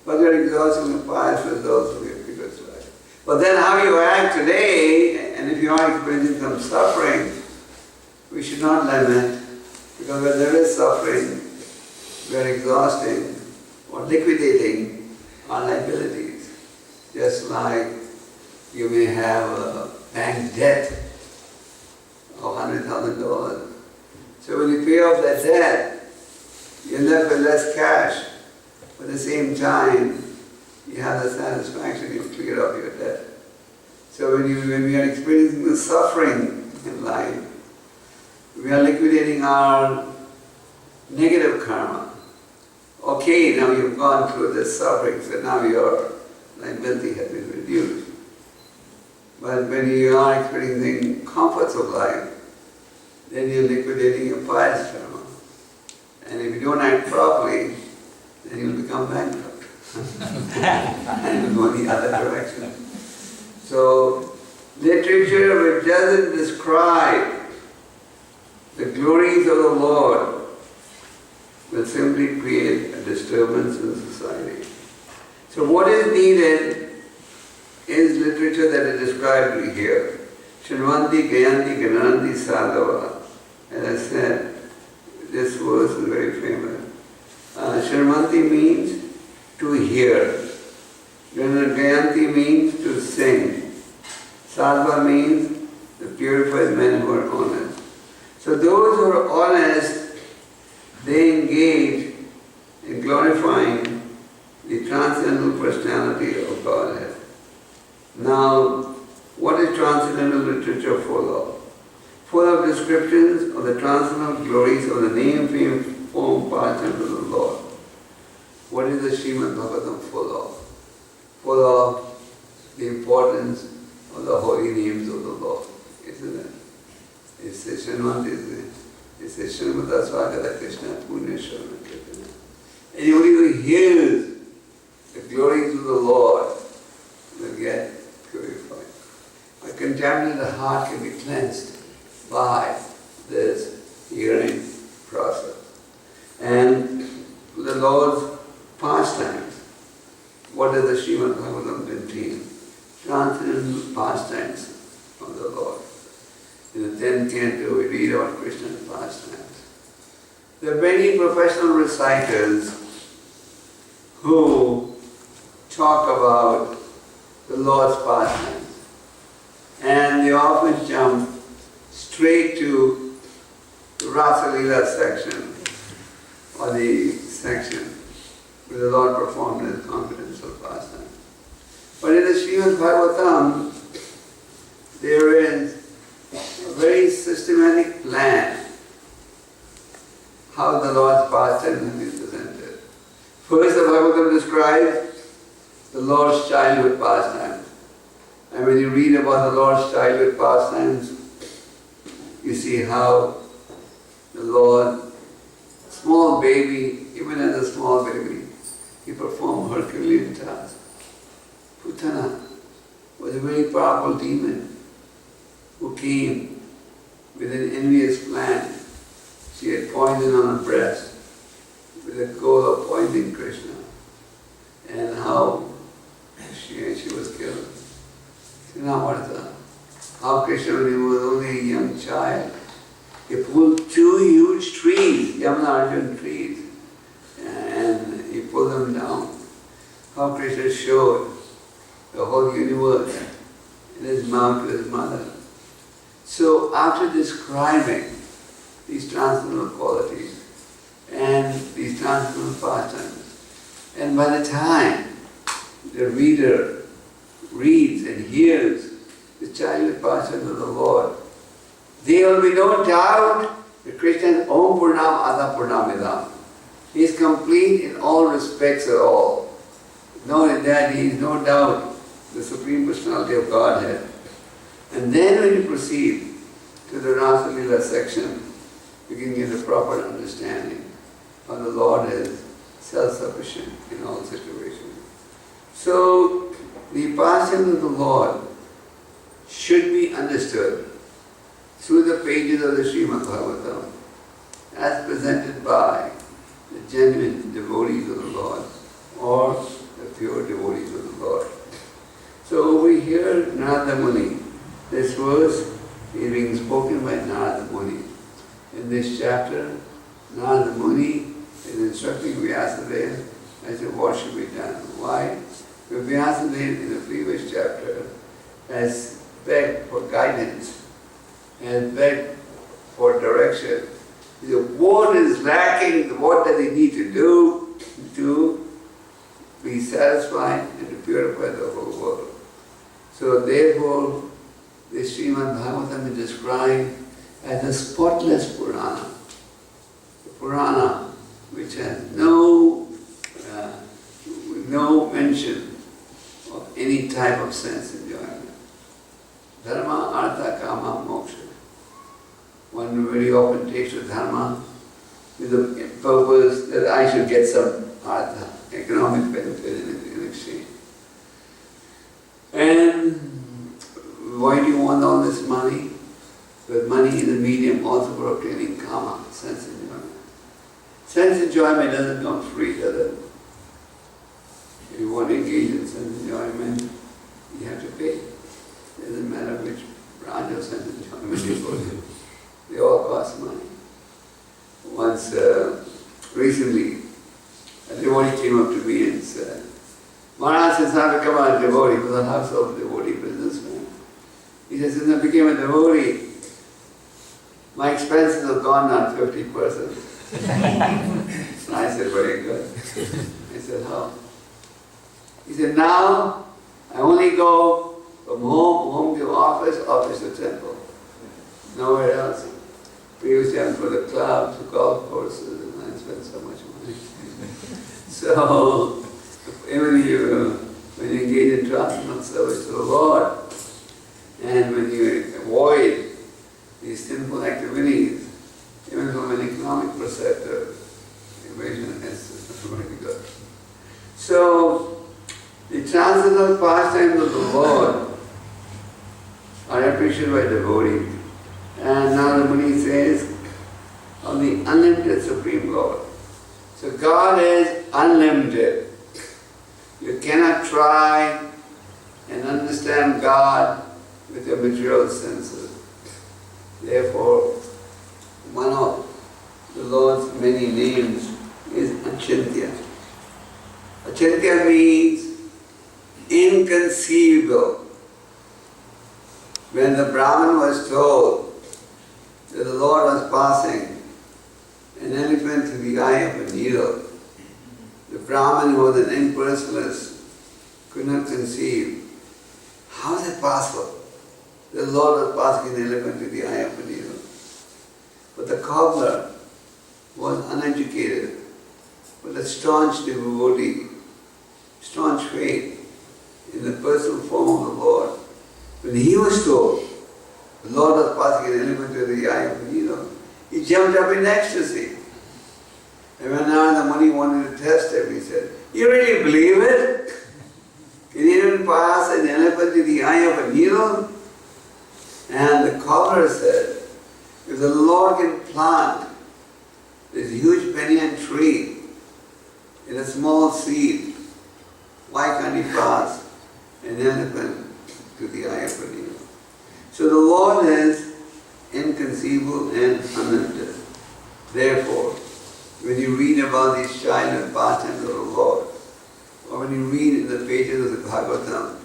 But we are exhausting the pious results of your previous life. But then how you act today, and if you are experiencing some suffering, we should not lament, because when there is suffering, we are exhausting or liquidating our liabilities. Just like you may have a bank debt of $100,000. So when you pay off that debt, you're left with less cash. But at the same time, you have the satisfaction you've cleared off your debt. So when we are experiencing the suffering in life, we are liquidating our negative karma. Okay, now you've gone through this suffering, so now your liability has been reduced. But when you are experiencing comforts of life, then you're liquidating your pious karma. And if you don't act properly, then you'll become bankrupt. And you'll go the other direction. So, literature which doesn't describe the glories of the Lord will simply create a disturbance in society. So what is needed is literature that is described here. Shrinvanti Gayanti Gananti Sadhava. As I said, this verse is very famous. Shrinvanti means to hear. Gayanti means to sing. Sadhava means the purified men who are honest. So those who are honest, they engage in glorifying the transcendental personality of Godhead. Now, what is transcendental literature full of? Full of descriptions of the transcendental glories of the name, fame, form, pastimes of the Lord. What is the Srimad Bhagavatam full of? Full of the importance of the holy names of the Lord, isn't it? It says Srimad, it says Srimad Swagata Krishna Puneshwara Krishna. Anybody who hears the glories of the Lord will get purified. A contaminated heart can be cleansed by this hearing process. And the Lord's pastimes, what does the Srimad Bhagavatam contain? Transcendental pastimes of the Lord. In the 10th canto, we read about Krishna's pastimes. There are many professional reciters who talk about the Lord's pastimes. And they often jump straight to the Rasa Leela section, or the section where the Lord performed his confidential pastime. But in the Srimad Bhagavatam, there is a very systematic plan how the Lord's pastime is presented. First, the Bhagavatam describes the Lord's childhood pastime. And when you read about the Lord's childhood pastimes, you see how the Lord, small baby, even as a small baby, he performed Herculean tasks. Putana was a very powerful demon who came with an envious plan. She had poison on her breast with the goal of poisoning Krishna. And how she was killed. How Krishna, when he was only a young child, he pulled two huge trees, Yamunarjuna trees, and he pulled them down. How Krishna showed the whole universe in his mouth to his mother. So after describing these transcendental qualities and these transcendental pastimes, and by the time the reader reads and hears the childhood pastimes of the Lord, there will be no doubt that Krishna is Om Purnam Ada Purnamidam. He is complete in all respects at all. Knowing that he is no doubt the Supreme Personality of Godhead. And then when you proceed to the Rasa Leela section, you can get a proper understanding how the Lord is self-sufficient in all situations. So, the pastimes of the Lord should be understood through the pages of the Srimad Bhagavatam as presented by the genuine devotees of the Lord or the pure devotees of the Lord. So over here, Narada Muni, this verse is being spoken by Narada Muni. In this chapter, Narada Muni is instructing Vyasadeva as to what should be done. Why? Because Vyasadeva in the previous chapter has begged for guidance and begged for direction. He said, what is lacking? What does he need to do to be satisfied and to purify the whole world? So therefore, the Srimad Bhagavatam is described as a spotless Purana. The Purana which has no mention of any type of sense enjoyment. Dharma, Artha, Kama, Moksha. One very often takes to Dharma with the purpose that I should get some Artha, economic benefit in exchange. And why do you want all this money? Because money is a medium also for obtaining Kama, sense enjoyment. Sense enjoyment doesn't come free, does it? If you want to engage in sense enjoyment, you have pay. Doesn't matter which branch of St. John, they all cost money. Once, recently, a devotee came up to me and said, Maharaj, since I become a devotee, he was a household devotee businessman. He said, since I became a devotee, my expenses have gone down 50%. And I said, very good. I said, how? He said, now I only go from home to office, office to temple. Nowhere else. We used to have for the clubs, the golf courses, and I spent so much money. So, when you engage in transcendental service to the Lord, and when you avoid these sinful activities, even from an economic perspective, evasion is very good. So, the transcendental pastimes of the Lord are appreciated by devotees. And now the Muni says, of the unlimited Supreme Lord. So God is unlimited. You cannot try and understand God with your material senses. Therefore, one of the Lord's many names is Achintya. Achintya means inconceivable. When the Brahman was told that the Lord was passing an elephant through the eye of a needle, the Brahman, who was an impersonalist, could not conceive. How is it possible? The Lord was passing an elephant through the eye of a needle. But the cobbler was uneducated, but a staunch devotee, staunch faith in the personal form of the Lord. When he was told the Lord was passing an elephant through the eye of a needle, he jumped up in ecstasy. And when Narada Muni wanted to test him, he said, you really believe it? Can you even pass an elephant through the eye of a needle? And the cobbler said, if the Lord can plant this huge banyan tree in a small seed, why can't he pass an elephant to the eye of a needle? So the Lord is inconceivable and unlimited. Therefore, when you read about these child and pastimes of the Lord, or when you read in the pages of the Bhagavatam,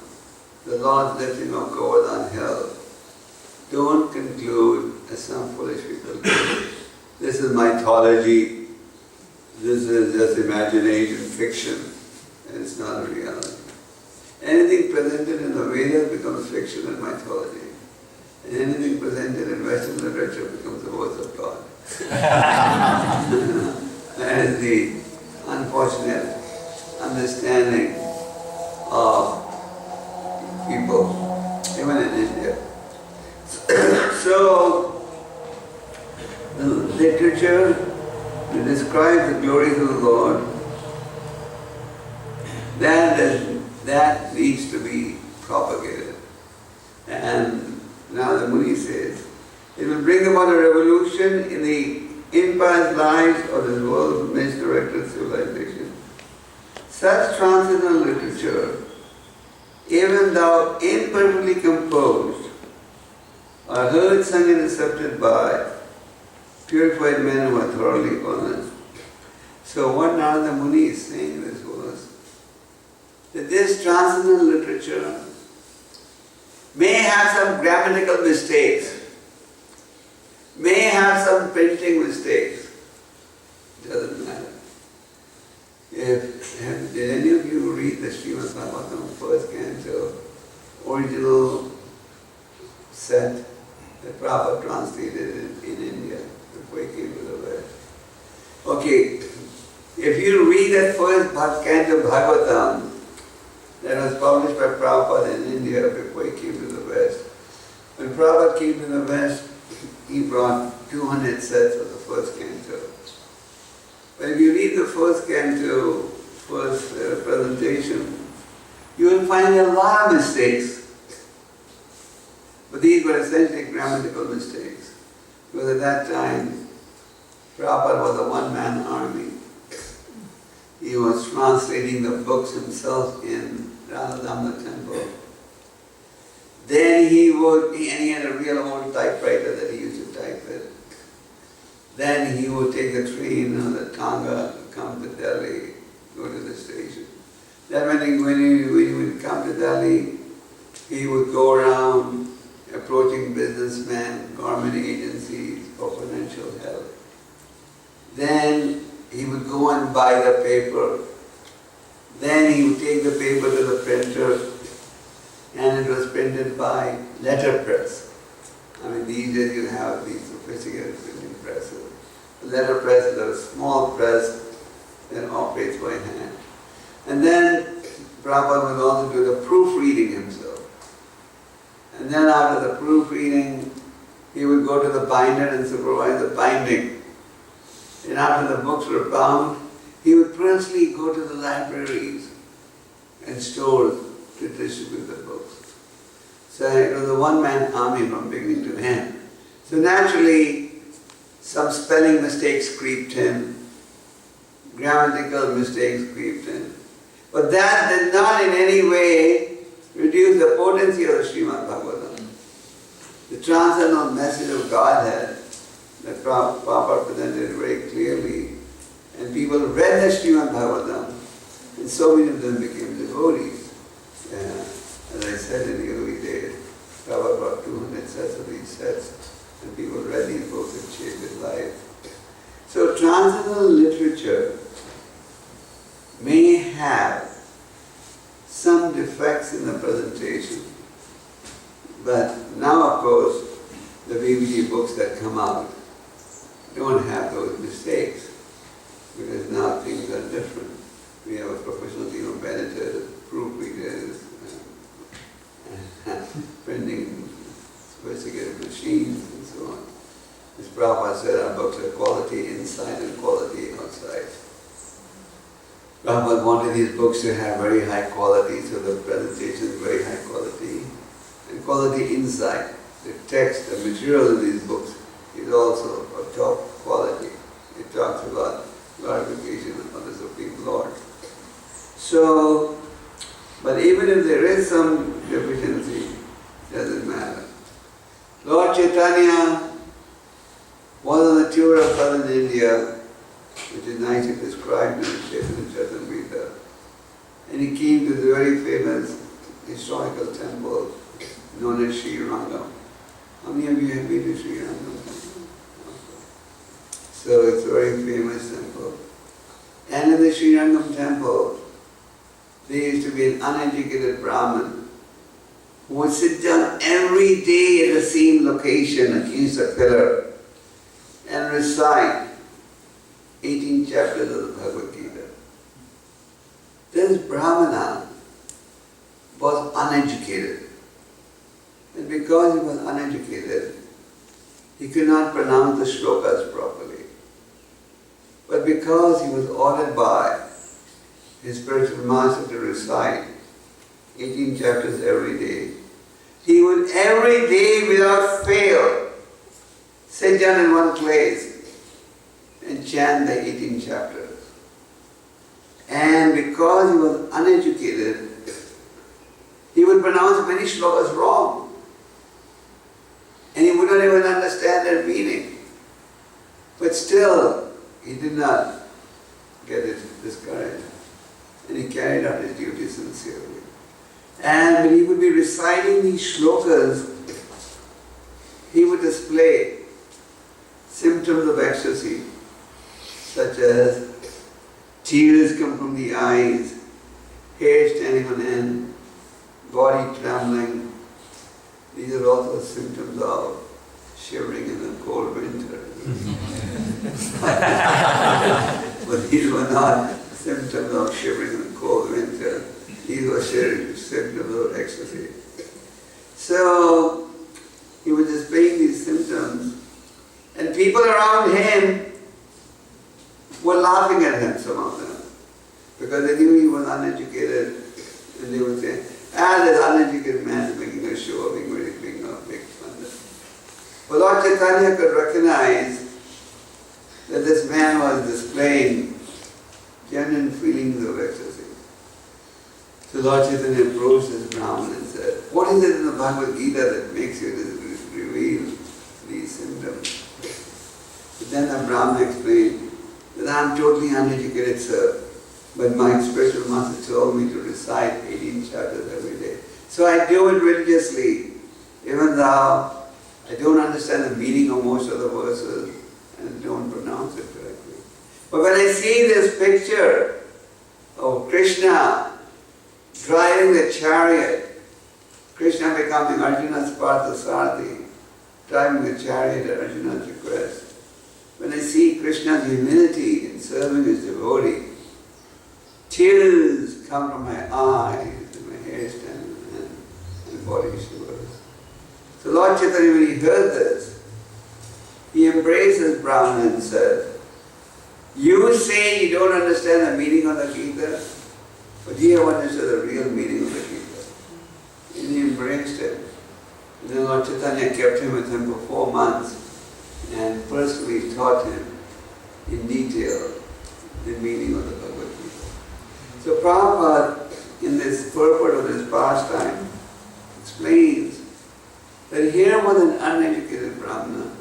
the Lord's lifting of Govardhan hill, don't conclude as some foolish people do. This is mythology, this is just imagination, fiction, and it's not a reality. Anything presented in the Vedas becomes fiction and mythology. And anything presented in Western literature becomes the words of God. That is the unfortunate understanding of people, even in India. So, the literature to describe the glories of the Lord, that needs to be propagated. And now the Muni says, it will bring about a revolution in the impious lives of this world's misdirected civilization. Such transcendental literature, even though imperfectly composed, are heard, sung and accepted by purified men who are thoroughly honest. So what Narada Muni is saying in this verse, that this transcendental literature may have some grammatical mistakes, may have some printing mistakes. It doesn't matter. Did any of you read the Srimad Bhagavatam first canto, original set that Prabhupada translated in India before he came to the West? Okay, if you read that first canto Bhagavatam that was published by Prabhupada in India before he came to the West, when Prabhupada came to the West, he brought 200 sets of the first canto. But if you read the first canto, first presentation, you will find a lot of mistakes. But these were essentially grammatical mistakes. Because at that time, Prabhupada was a one-man army. He was translating the books himself in Radha Damodar temple. Then he had a real old typewriter that he used to type with. Then he would take the train on the Tanga, come to Delhi, go to the station. Then when he would come to Delhi, he would go around approaching businessmen, government agencies for financial help. Then he would go and buy the paper. Then he would take the paper to the printer, and it was printed by letterpress. I mean, these days you have these sophisticated printing presses. The letterpress is a small press that operates by hand. And then Prabhupada would also do the proofreading himself. And then after the proofreading, he would go to the binder and supervise the binding. And after the books were bound, he would personally go to the libraries and stores to distribute the books. So it was a one-man army from beginning to end. So naturally, some spelling mistakes creeped in, grammatical mistakes creeped in. But that did not in any way reduce the potency of the Srimad Bhagavatam. The transcendental message of Godhead that Prabhupada presented very clearly, and people read the Srimad Bhagavatam, and so many of them became devotees. As I said in the early days, Prabhupada brought 200 sets of these sets, and people read these books and changed their life. So transcendental literature may have some defects in the presentation, but now of course the VVD books that come out don't have those mistakes, because now things are different. We have a professional team of editors, proofreaders, printing sophisticated machines and so on. As Prabhupada said, our books are quality inside and quality outside. Prabhupada wanted these books to have very high quality, so the presentation is very high quality. And quality inside. The text, the material in these books is also of top quality. It talks about glorification of the Supreme Lord. So, but even if there is some deficiency, it doesn't matter. Lord Chaitanya was on the tour of southern India, which is nicely described in the Chaitanya Charitamrita. And he came to the very famous historical temple known as Sri Rangam. How many of you have been to Sri Rangam temple? So it's a very famous temple. And in the Sri Rangam temple, there used to be an uneducated Brahmin who would sit down every day at the same location against a pillar and recite 18 chapters of the Bhagavad Gita. This Brahmana was uneducated. And because he was uneducated, he could not pronounce the shlokas properly. But because he was ordered by his spiritual master to recite 18 chapters every day, he would every day without fail sit down in one place and chant the 18 chapters. And because he was uneducated, he would pronounce many shlokas wrong. And he would not even understand their meaning. But still, he did not get discouraged. And he carried out his duty sincerely. And when he would be reciting these shlokas, he would display symptoms of ecstasy, such as tears come from the eyes, hair standing on end, body trembling. These are also symptoms of shivering in the cold winter. But these were not symptoms of shivering in the cold winter. These were symptoms of ecstasy. So he was displaying these symptoms, and people around him were laughing at him, some of them, because they knew he was uneducated, and they would say, this uneducated man is making a show of being very big, not big fun. But Lord Chaitanya could recognize that this man was displaying genuine feelings of ecstasy. So Lord Chaitanya approached this Brahmin and said, what is it in the Bhagavad Gita that makes you reveal these symptoms? But then the Brahma explained that I am totally uneducated, sir, but my spiritual master told me to recite 18 chapters every day. So I do it religiously, even though I don't understand the meaning of most of the verses and don't pronounce it correctly. But when I see this picture of Krishna driving the chariot, Krishna becoming Arjuna's Parthasarathi, driving the chariot at Arjuna's request, when I see Krishna's humility in serving his devotee, tears come from my eyes and my hair stands and body shivers. So Lord Chaitanya, when he heard this, he embraces Brahma and said, you say you don't understand the meaning of the Gita, but you have understood the real meaning of the Gita. And he embraced it. And then Lord Chaitanya kept him with him for 4 months and personally taught him in detail the meaning of the Bhagavad Gita. So Prabhupada, in this purport of this pastime, explains that here was an uneducated Brahmana,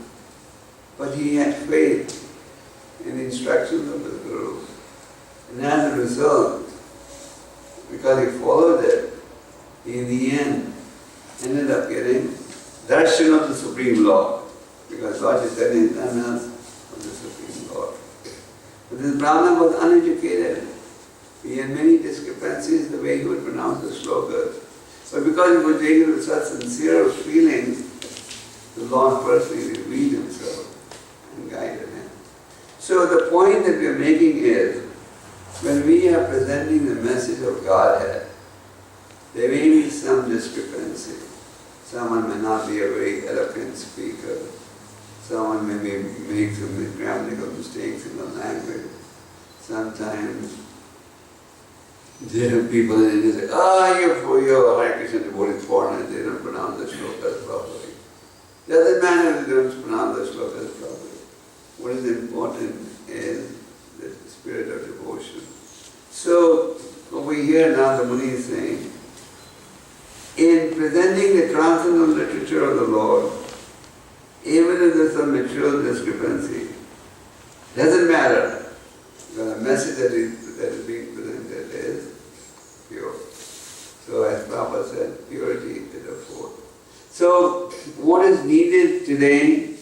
but he had faith in the instructions of the Guru. And as a result, because he followed it, he in the end ended up getting darshan of the Supreme Lord, because Lord Chaitanya is Dhanas of the Supreme Lord. But this Brahmana was uneducated. He had many discrepancies in the way he would pronounce the slokas. But because he was doing it with such sincere feeling, the Lord personally revealed himself and guided him. So the point that we are making is, when we are presenting the message of Godhead, there may be some discrepancy. Someone may not be a very eloquent speaker. Someone may make some grammatical mistakes in the language. Sometimes there are people that just say, you're Hare Krishna devotee foreigner, they don't pronounce the shlokas properly. Doesn't matter if they don't pronounce the shlokas properly. What is important is the spirit of devotion. So, over here now the Muni is saying, in presenting the transcendental literature of the Lord, even if there's some material discrepancy, doesn't matter. The message that is being presented is pure. So as Prabhupada said, purity is a fourth. So what is needed today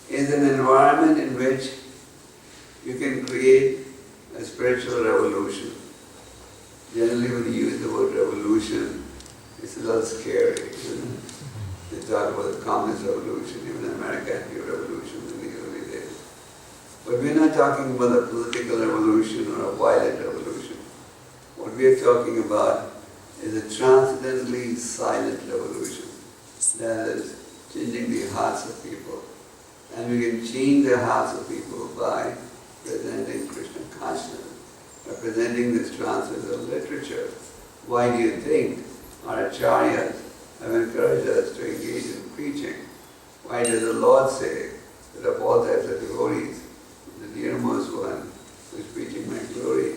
is an environment in which you can create a spiritual revolution. Generally when you use the word revolution, it's a little scary. They talk about the communist revolution, even America had a revolution in the early days. But we're not talking about a political revolution or a violent revolution. What we are talking about is a transcendently silent revolution. That is changing the hearts of people. And we can change the hearts of people by presenting Krishna consciousness, by presenting this transcendental literature. Why do you think our acharyas have encouraged us to engage in preaching? Why does the Lord say that of all types of devotees, the dearmost one is preaching my glory?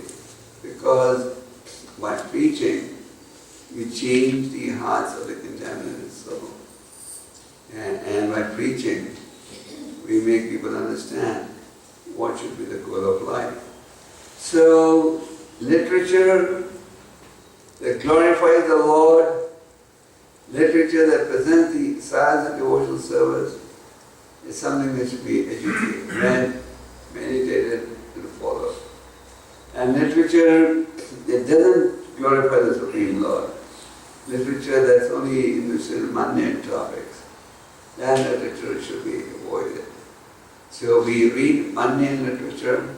Because by preaching, you change the hearts of the contaminated soul. And by preaching, we make people understand what should be the goal of life. So, literature that glorifies the Lord, literature that presents the science of devotional service, is something that should be educated, read, meditated, and followed. And literature that doesn't glorify the Supreme Lord, literature that's only interested in mundane topics, that literature should be avoided. So we read mundane literature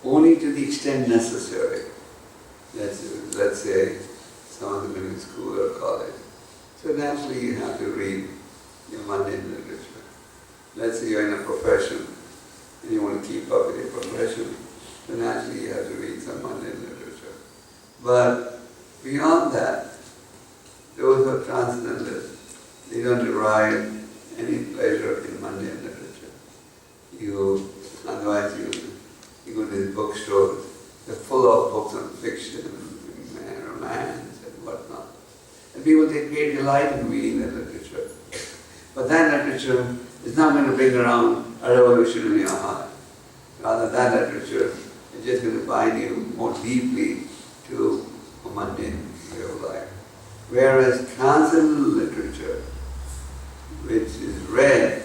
only to the extent necessary. Let's say someone's been in school or college. So naturally you have to read your mundane literature. Let's say you're in a profession and you want to keep up with your profession, so naturally you have to read some mundane literature. But beyond that, those who are transcendentalists, they don't derive any pleasure in mundane literature. Otherwise you go to these bookstores, they're full of books on fiction and romance and whatnot. And people take great delight in reading that literature. But that literature is not going to bring around a revolution in your heart. Rather, that literature is just going to bind you more deeply to a mundane way of life. Whereas transcendental literature, which is read,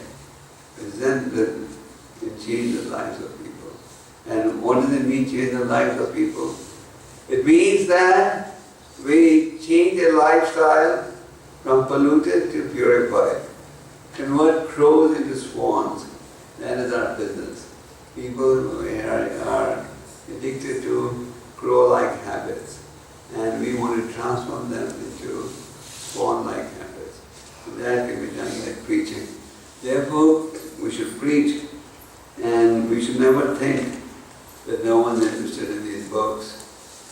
presented, can change the lives of people. And what does it mean, change the lives of people? It means that we change their lifestyle from polluted to purified. Convert crows into swans. That is our business. People are addicted to crow-like habits, and we want to transform them into swan-like habits. And that can be done like preaching. Therefore, we should preach, and we should never think that no one's interested in these books,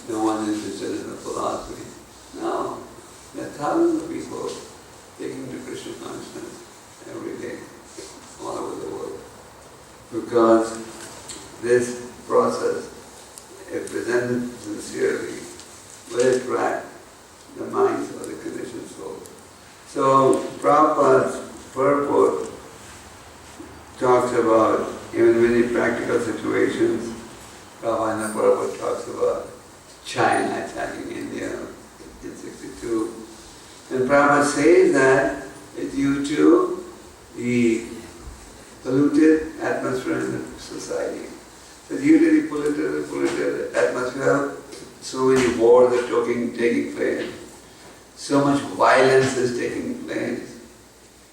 no one's interested in the philosophy. No, there are thousands of people taking to Krishna consciousness every day, all over the world. Because this process, if presented sincerely, will attract the minds of the conditioned soul. So Prabhupada's purport talks about, even many practical situations, Prabhupada in the purport talks about China attacking India in 1962. And Prabhupada says that it's due to the polluted atmosphere in the society. So due to the polluted atmosphere, so many wars are taking place, so much violence is taking place,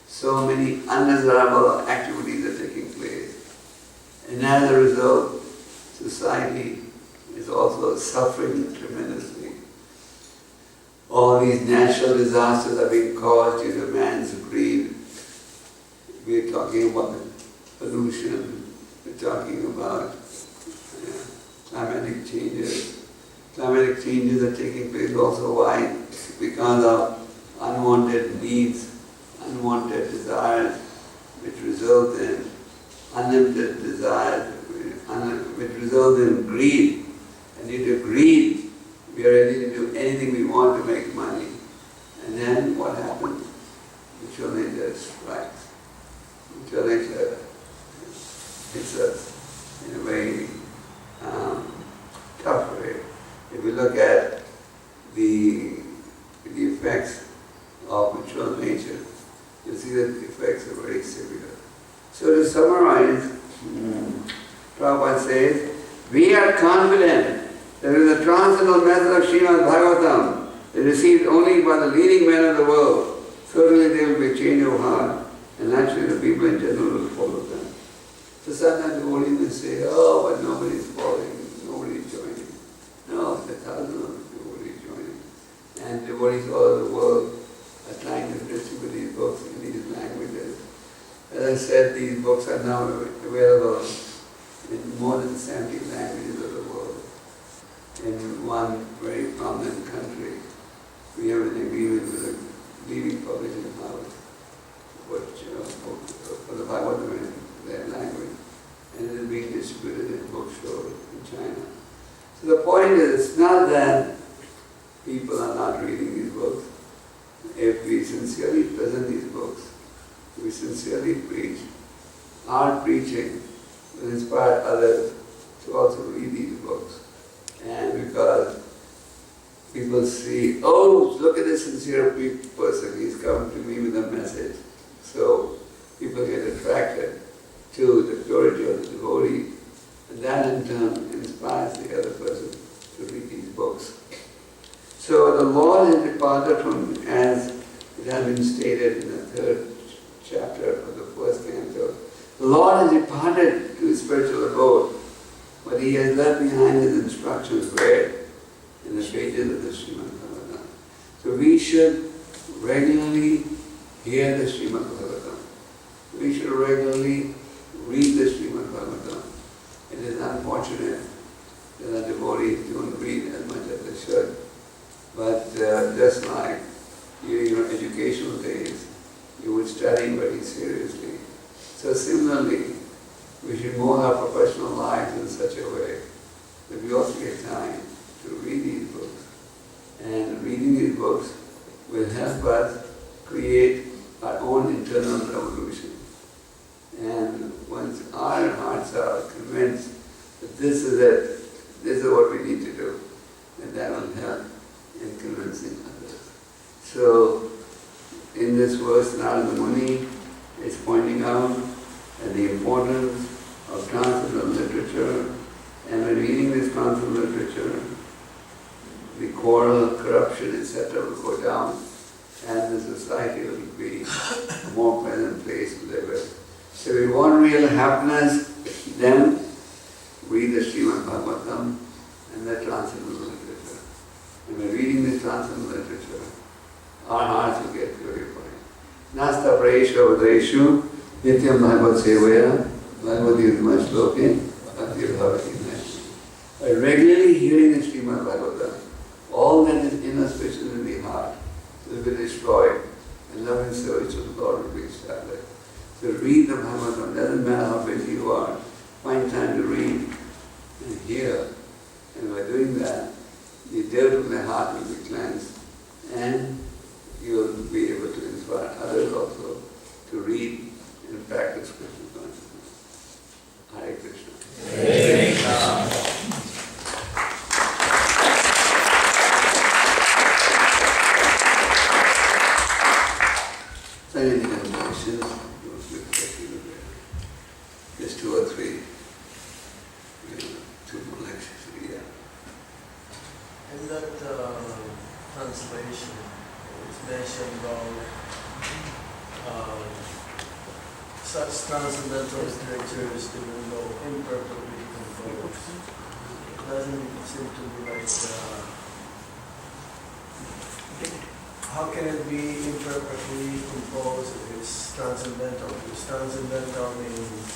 so many undesirable activities are taking place. And as a result, society is also suffering tremendously. All these natural disasters are being caused due to man's greed. We're talking about pollution, we're talking about climatic changes. Climatic changes are taking place also why? Because of unwanted needs, unwanted desires, which result in unlimited desires, which result in greed. And due to greed, we are ready to do anything we want to make money. And then what happens? Mutual nature strikes. Mutual nature hits us in a very tough way. If we look at the effects of mutual nature, you'll see that the effects are very severe. So to summarize, Prabhupada says, we are confident that with the transcendental method of Srimad Bhagavatam, received only by the leading men of the world, certainly there will be a change of heart, and naturally the people in general will follow them. So sometimes devotees may say, oh, but nobody is following, nobody is joining. No, there are thousands of devotees joining. And devotees all over the world are trying to distribute these books in these languages. As I said, these books are now available in more than 70 languages of the world. In one very prominent country, we have an agreement with a leading publishing house for the Bhagavatam in their language, and it is being distributed in bookstores in China. So the point is, it's not that people are not reading these books. If we sincerely present these books, we sincerely preach, our preaching will inspire others to also read these books. And because people see, oh, look at this sincere person, he's come to me with a message. So people get attracted to the purity of the devotee, and that in turn inspires the other person to read these books. So the Lord has departed from, as it has been stated in the 3rd chapter of the 1st canto, the Lord has departed to his spiritual abode, but he has left behind his instructions where? In the pages of the Srimad Bhagavatam. So we should regularly hear the Srimad Bhagavatam. We should regularly read the Srimad Bhagavatam. It is unfortunate that the devotees don't read as much as they should. But just like during your educational days, you would study very seriously. So similarly, we should mold our professional lives in such a way that we also get time to read these books. And reading these books will help us create our own internal revolution. And once our hearts are convinced that this is it, this is what we need to do, then that will help in convincing others. So, in this verse, Narada Muni is pointing out the importance of transcendental literature, and when reading this transcendental literature, the quarrel, corruption, etc. will go down, and the society will be a more pleasant place to live in. So if we want real happiness, then read the Srimad Bhagavatam and the transcendental literature. And by reading this transcendental literature, our hearts will get purified. Nasta praesha vadreshu nityam bhagavad sevaya bhagavati udma shloke bhakti bhavati nashti. By regularly hearing the Srimad Bhagavatam, all that is inauspicious in the heart will be destroyed, and love and service to the Lord will be established. So read the Bhagavatam, doesn't matter how busy you are, find time to read and hear. And by doing that, the dirt of the heart will be cleansed, and you will be able to inspire others also to read and practice Krishna consciousness. Hare Krishna. Hare Krishna. So any questions? Just two or three. Two more lectures. Yeah. In that translation, it's mentioned about such transcendental scriptures, even though imperfectly composed, it doesn't seem to be like, how can it be imperfectly composed if it's transcendental? Because transcendental means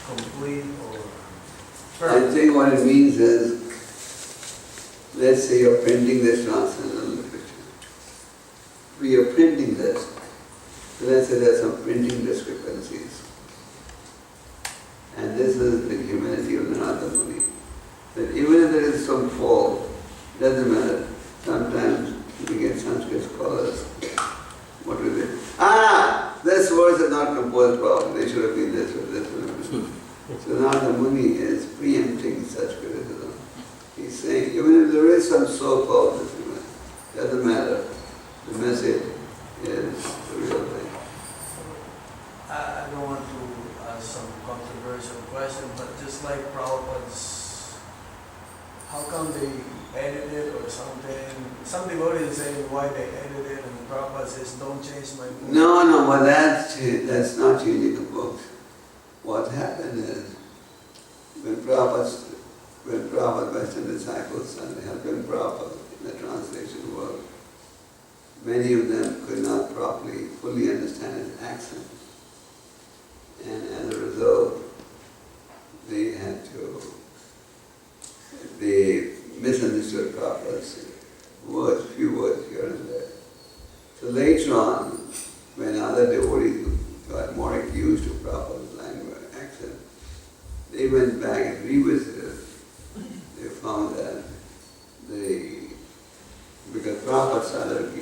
complete or I perfect. think what it means is, let's say you're printing this transcendental literature. We are printing this. So let's say there's some printing discrepancies. And this is the humility of Narada Muni. That even if there is some fault, doesn't matter. Sometimes we get Sanskrit scholars. What is it? This verse is not composed properly. They should have been this or this one. So Narada Muni is preempting such criticism. He's saying, even if there is some so-called disagreement, doesn't matter. The message is the real thing. I don't want to ask some controversial question, but just like Prabhupada's, how come they edited or something? Some devotees saying why they edited, and Prabhupada says, don't change my book. No, but that's not changing the books. What happened is, when Prabhupada Western disciples started helping Prabhupada in the translation work, many of them could not properly, fully understand his accent. And as a result, they misunderstood Prabhupada's words, few words here and there. So later on, when other devotees got more used to Prabhupada's language, accent, they went back and revisited. They found that because Prabhupada started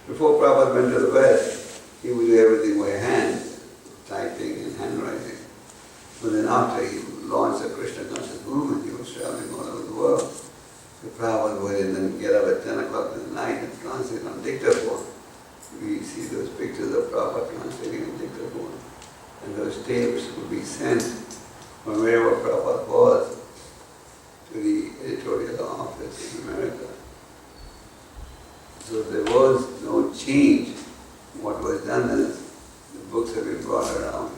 before Prabhupada went to the West, he would do everything by hand, typing and handwriting. But then after he launched the Krishna conscious movement, he was traveling all over the world. So Prabhupada would then get up at 10 o'clock in the night and translate on dictaphone. We see those pictures of Prabhupada translating on dictaphone. And those tapes would be sent from wherever Prabhupada was to the editorial office in America. So there was no change. What was done is the books have been brought around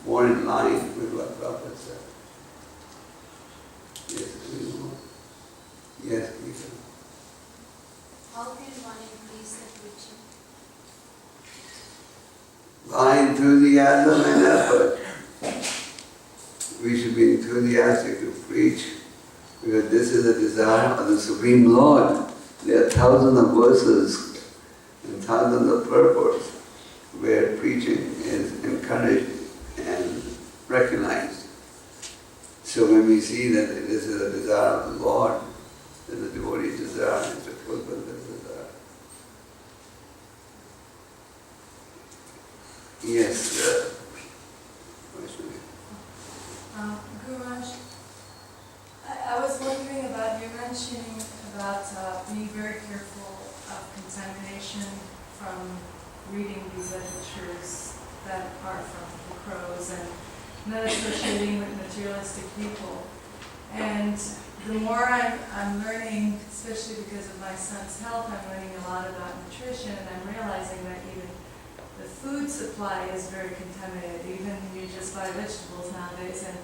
more in line with what Prabhupada said. Yes, anyone? Yes, Lisa. How can one increase the preaching? By enthusiasm and effort. We should be enthusiastic to preach, because this is the desire of the Supreme Lord. There are thousands of verses and thousands of purports where preaching is encouraged and recognized. So when we see that this is a desire of the Lord, then the devotee's desire is to fulfill this desire. Yes. Guru Maharaj, I was wondering about you mentioning about being very careful of contamination from reading these literatures that are from the crows and not associating with materialistic people. And the more I'm learning, especially because of my son's health, I'm learning a lot about nutrition, and I'm realizing that even the food supply is very contaminated. Even you just buy vegetables nowadays, and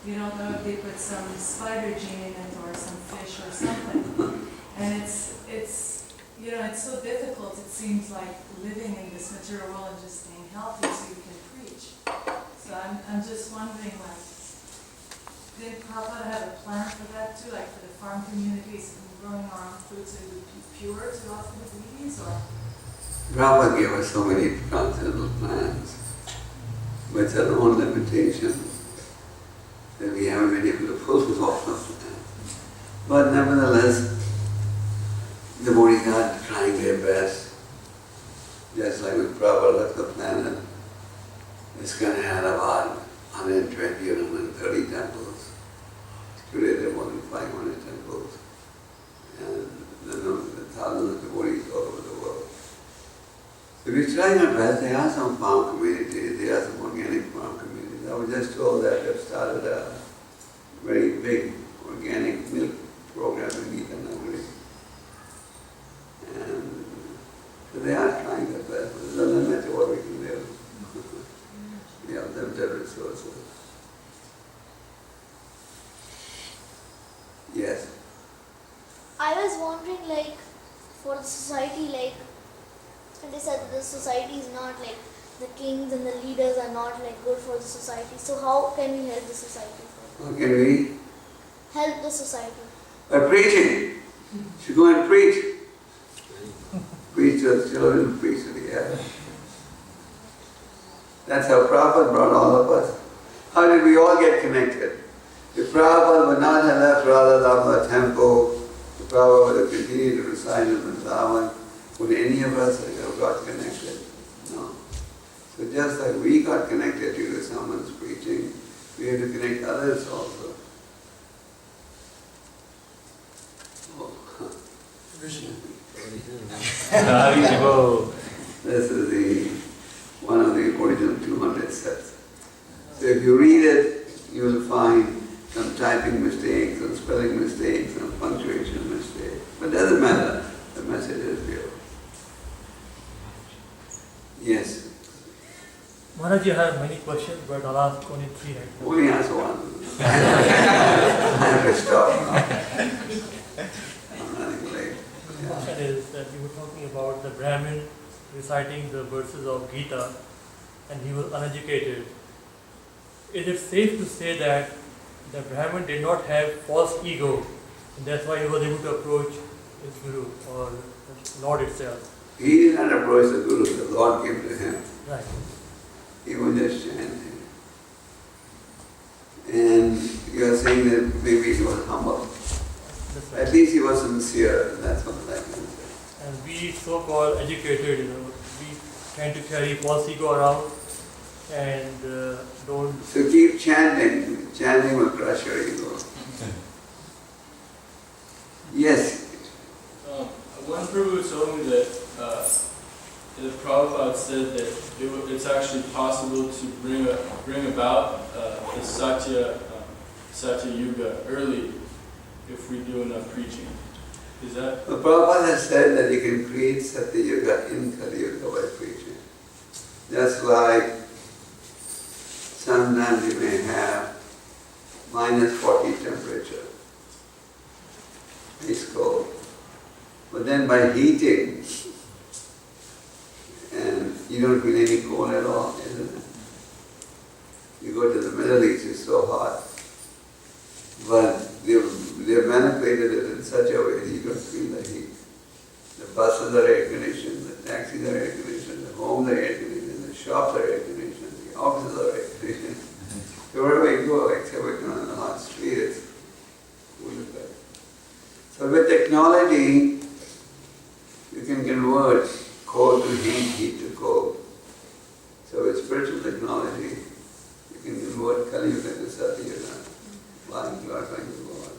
you don't know if they put some spider gene in it or some fish or something. And it's you know, it's so difficult, it seems like, living in this material world and just staying healthy so you can preach. So I'm just wondering, like, did Prabhupada have a plan for that too, like for the farm communities and growing our own food so it would be pure to offer the deities, or? Prabhupada gave us so many transcendental plans, but it's our own limitation that we haven't been able to fulfill all of them. But nevertheless, the devotees are trying their best. Just like when Prabhupada left the planet, ISKCON had about 120 or 130 temples. Today there are more than 500 temples. And there are thousands of devotees all over the world. So we're trying our best. There are some farm communities, there are some organic farm communities. I was just told that they've started a very big organic milk program in Gita. And so they are trying their best, but there's a limit to what we can do. We have limited resources. Yes. I was wondering, like, for the society, like, they said that the society is not, like, the kings and the leaders are not, like, good for the society. So how can we help the society? How can we? Help the society. By preaching. You should go and preach. Preach to the children, preach to the elders. That's how Prabhupada brought all of us. How did we all get connected? If Prabhupada would not have left Radha temple, if Prabhupada would have continued to reside in Vrindavan, would any of us have got connected? No. So just like we got connected due to someone's preaching, we have to connect others also. This is one of the original 200 sets. So if you read it, you will find some typing mistakes, some spelling mistakes, some punctuation mistakes. But it doesn't matter. The message is pure. Yes. Maharaj, you have many questions, but I'll ask only 3 right now. Only answer one. I have to stop now. I'm running late. The question is that you were talking about the Brahmin reciting the verses of Gita and he was uneducated. Is it safe to say that the Brahmin did not have false ego and that's why he was able to approach his Guru or the Lord itself? He did not approach the Guru, the Lord came to him. Right. He was just chanting. And you are saying that maybe he was humble. That's right. At least he was sincere, and that's what I can say. And we so-called educated, we tend to carry false ego around and don't... So keep chanting. Chanting will crush your ego. Yes. One Prabhu told me that the Prabhupada said that it's actually possible to bring about the Satya Yuga early if we do enough preaching. Is that? The Prabhupada has said that you can create Satya Yuga in Kali Yuga by preaching. Just like sometimes you may have -40 temperature. It's cold. But then by heating, and you don't feel any cold at all, isn't it? You go to the Middle East, it's so hot. But they've manipulated it in such a way that you don't feel the heat. The buses are air conditioned, the taxis are air conditioned, the homes are air conditioned, the shops are air conditioned, the offices are air conditioned. So wherever you go, except on the hot street, it's cool as that. So with technology, you can convert cold to heat, heat to cold. So it's pretty spiritual technology, you can convert Kali Yuga into Satyuga, flying cloud like the Lord.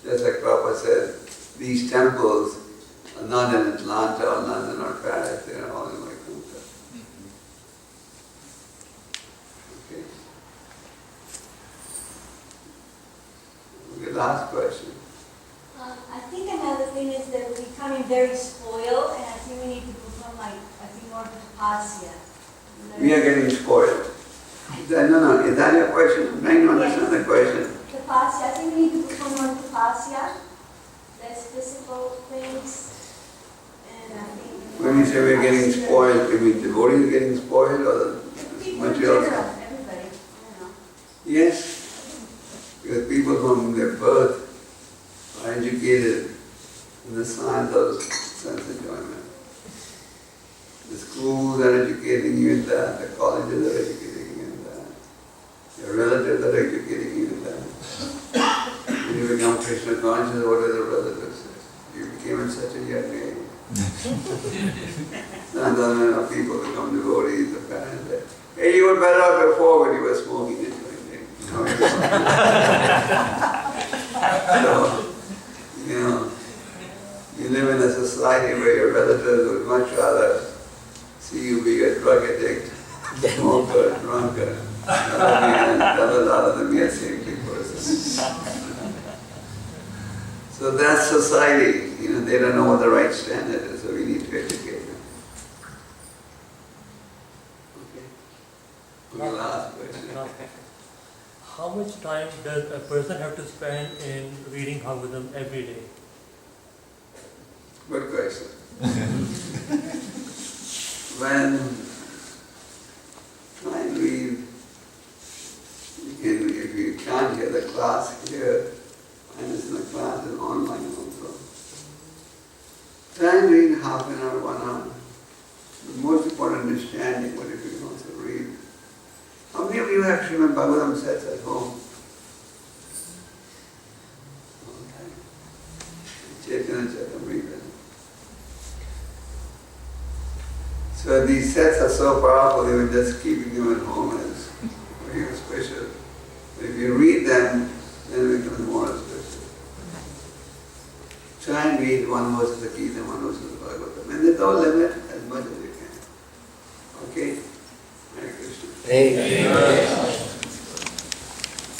Just like Prabhupada said, these temples are not in Atlanta or London or Paris, they are all in Vaikuntha. Okay. Okay, last question. I think another thing is that we're becoming very spoiled, and I think we need to become like, I think more tapasya. We are getting spoiled. No, is that your question? I'm trying to understand the question. Tapasya, I think we need to become more tapasya, less physical things, and I think... When you say we're getting spoiled, you mean devotees getting spoiled or the People in material? general, everybody, I don't know. Yes, because people from their birth are educated in the science of sense enjoyment. The schools are educating you in that, the colleges are educating you in that, your relatives are educating you in that. When you become Krishna conscious, what do the relatives say? You became in such a young age. Sometimes people become devotees, the parents say, hey, you were better off before when you were smoking and drinking. So, you live in a society where your relatives would much rather see you be a drug addict, smoker, drunkard, rather than be a saintly person. So that's society. They don't know what the right standard is, so we need to educate them. Okay. Last question. How much time does a person have to spend in reading Bhagavatam every day? Good question. When try and read, if you can't hear the class here, and it's in the class and online also. Try and read half an hour, 1 hour. The most important understanding, but if you can also read. How many of you have Srimad Bhagavatam sets at home? Okay. Chaitanya Charitamrita. So these sets are so powerful, even just keeping them at home is very auspicious. But if you read them, then it becomes more auspicious. Try and read one verse of the Gita, one verse of the Bhagavatam. And there's no limit, as much as you can. Okay? Hare Krishna. Hey.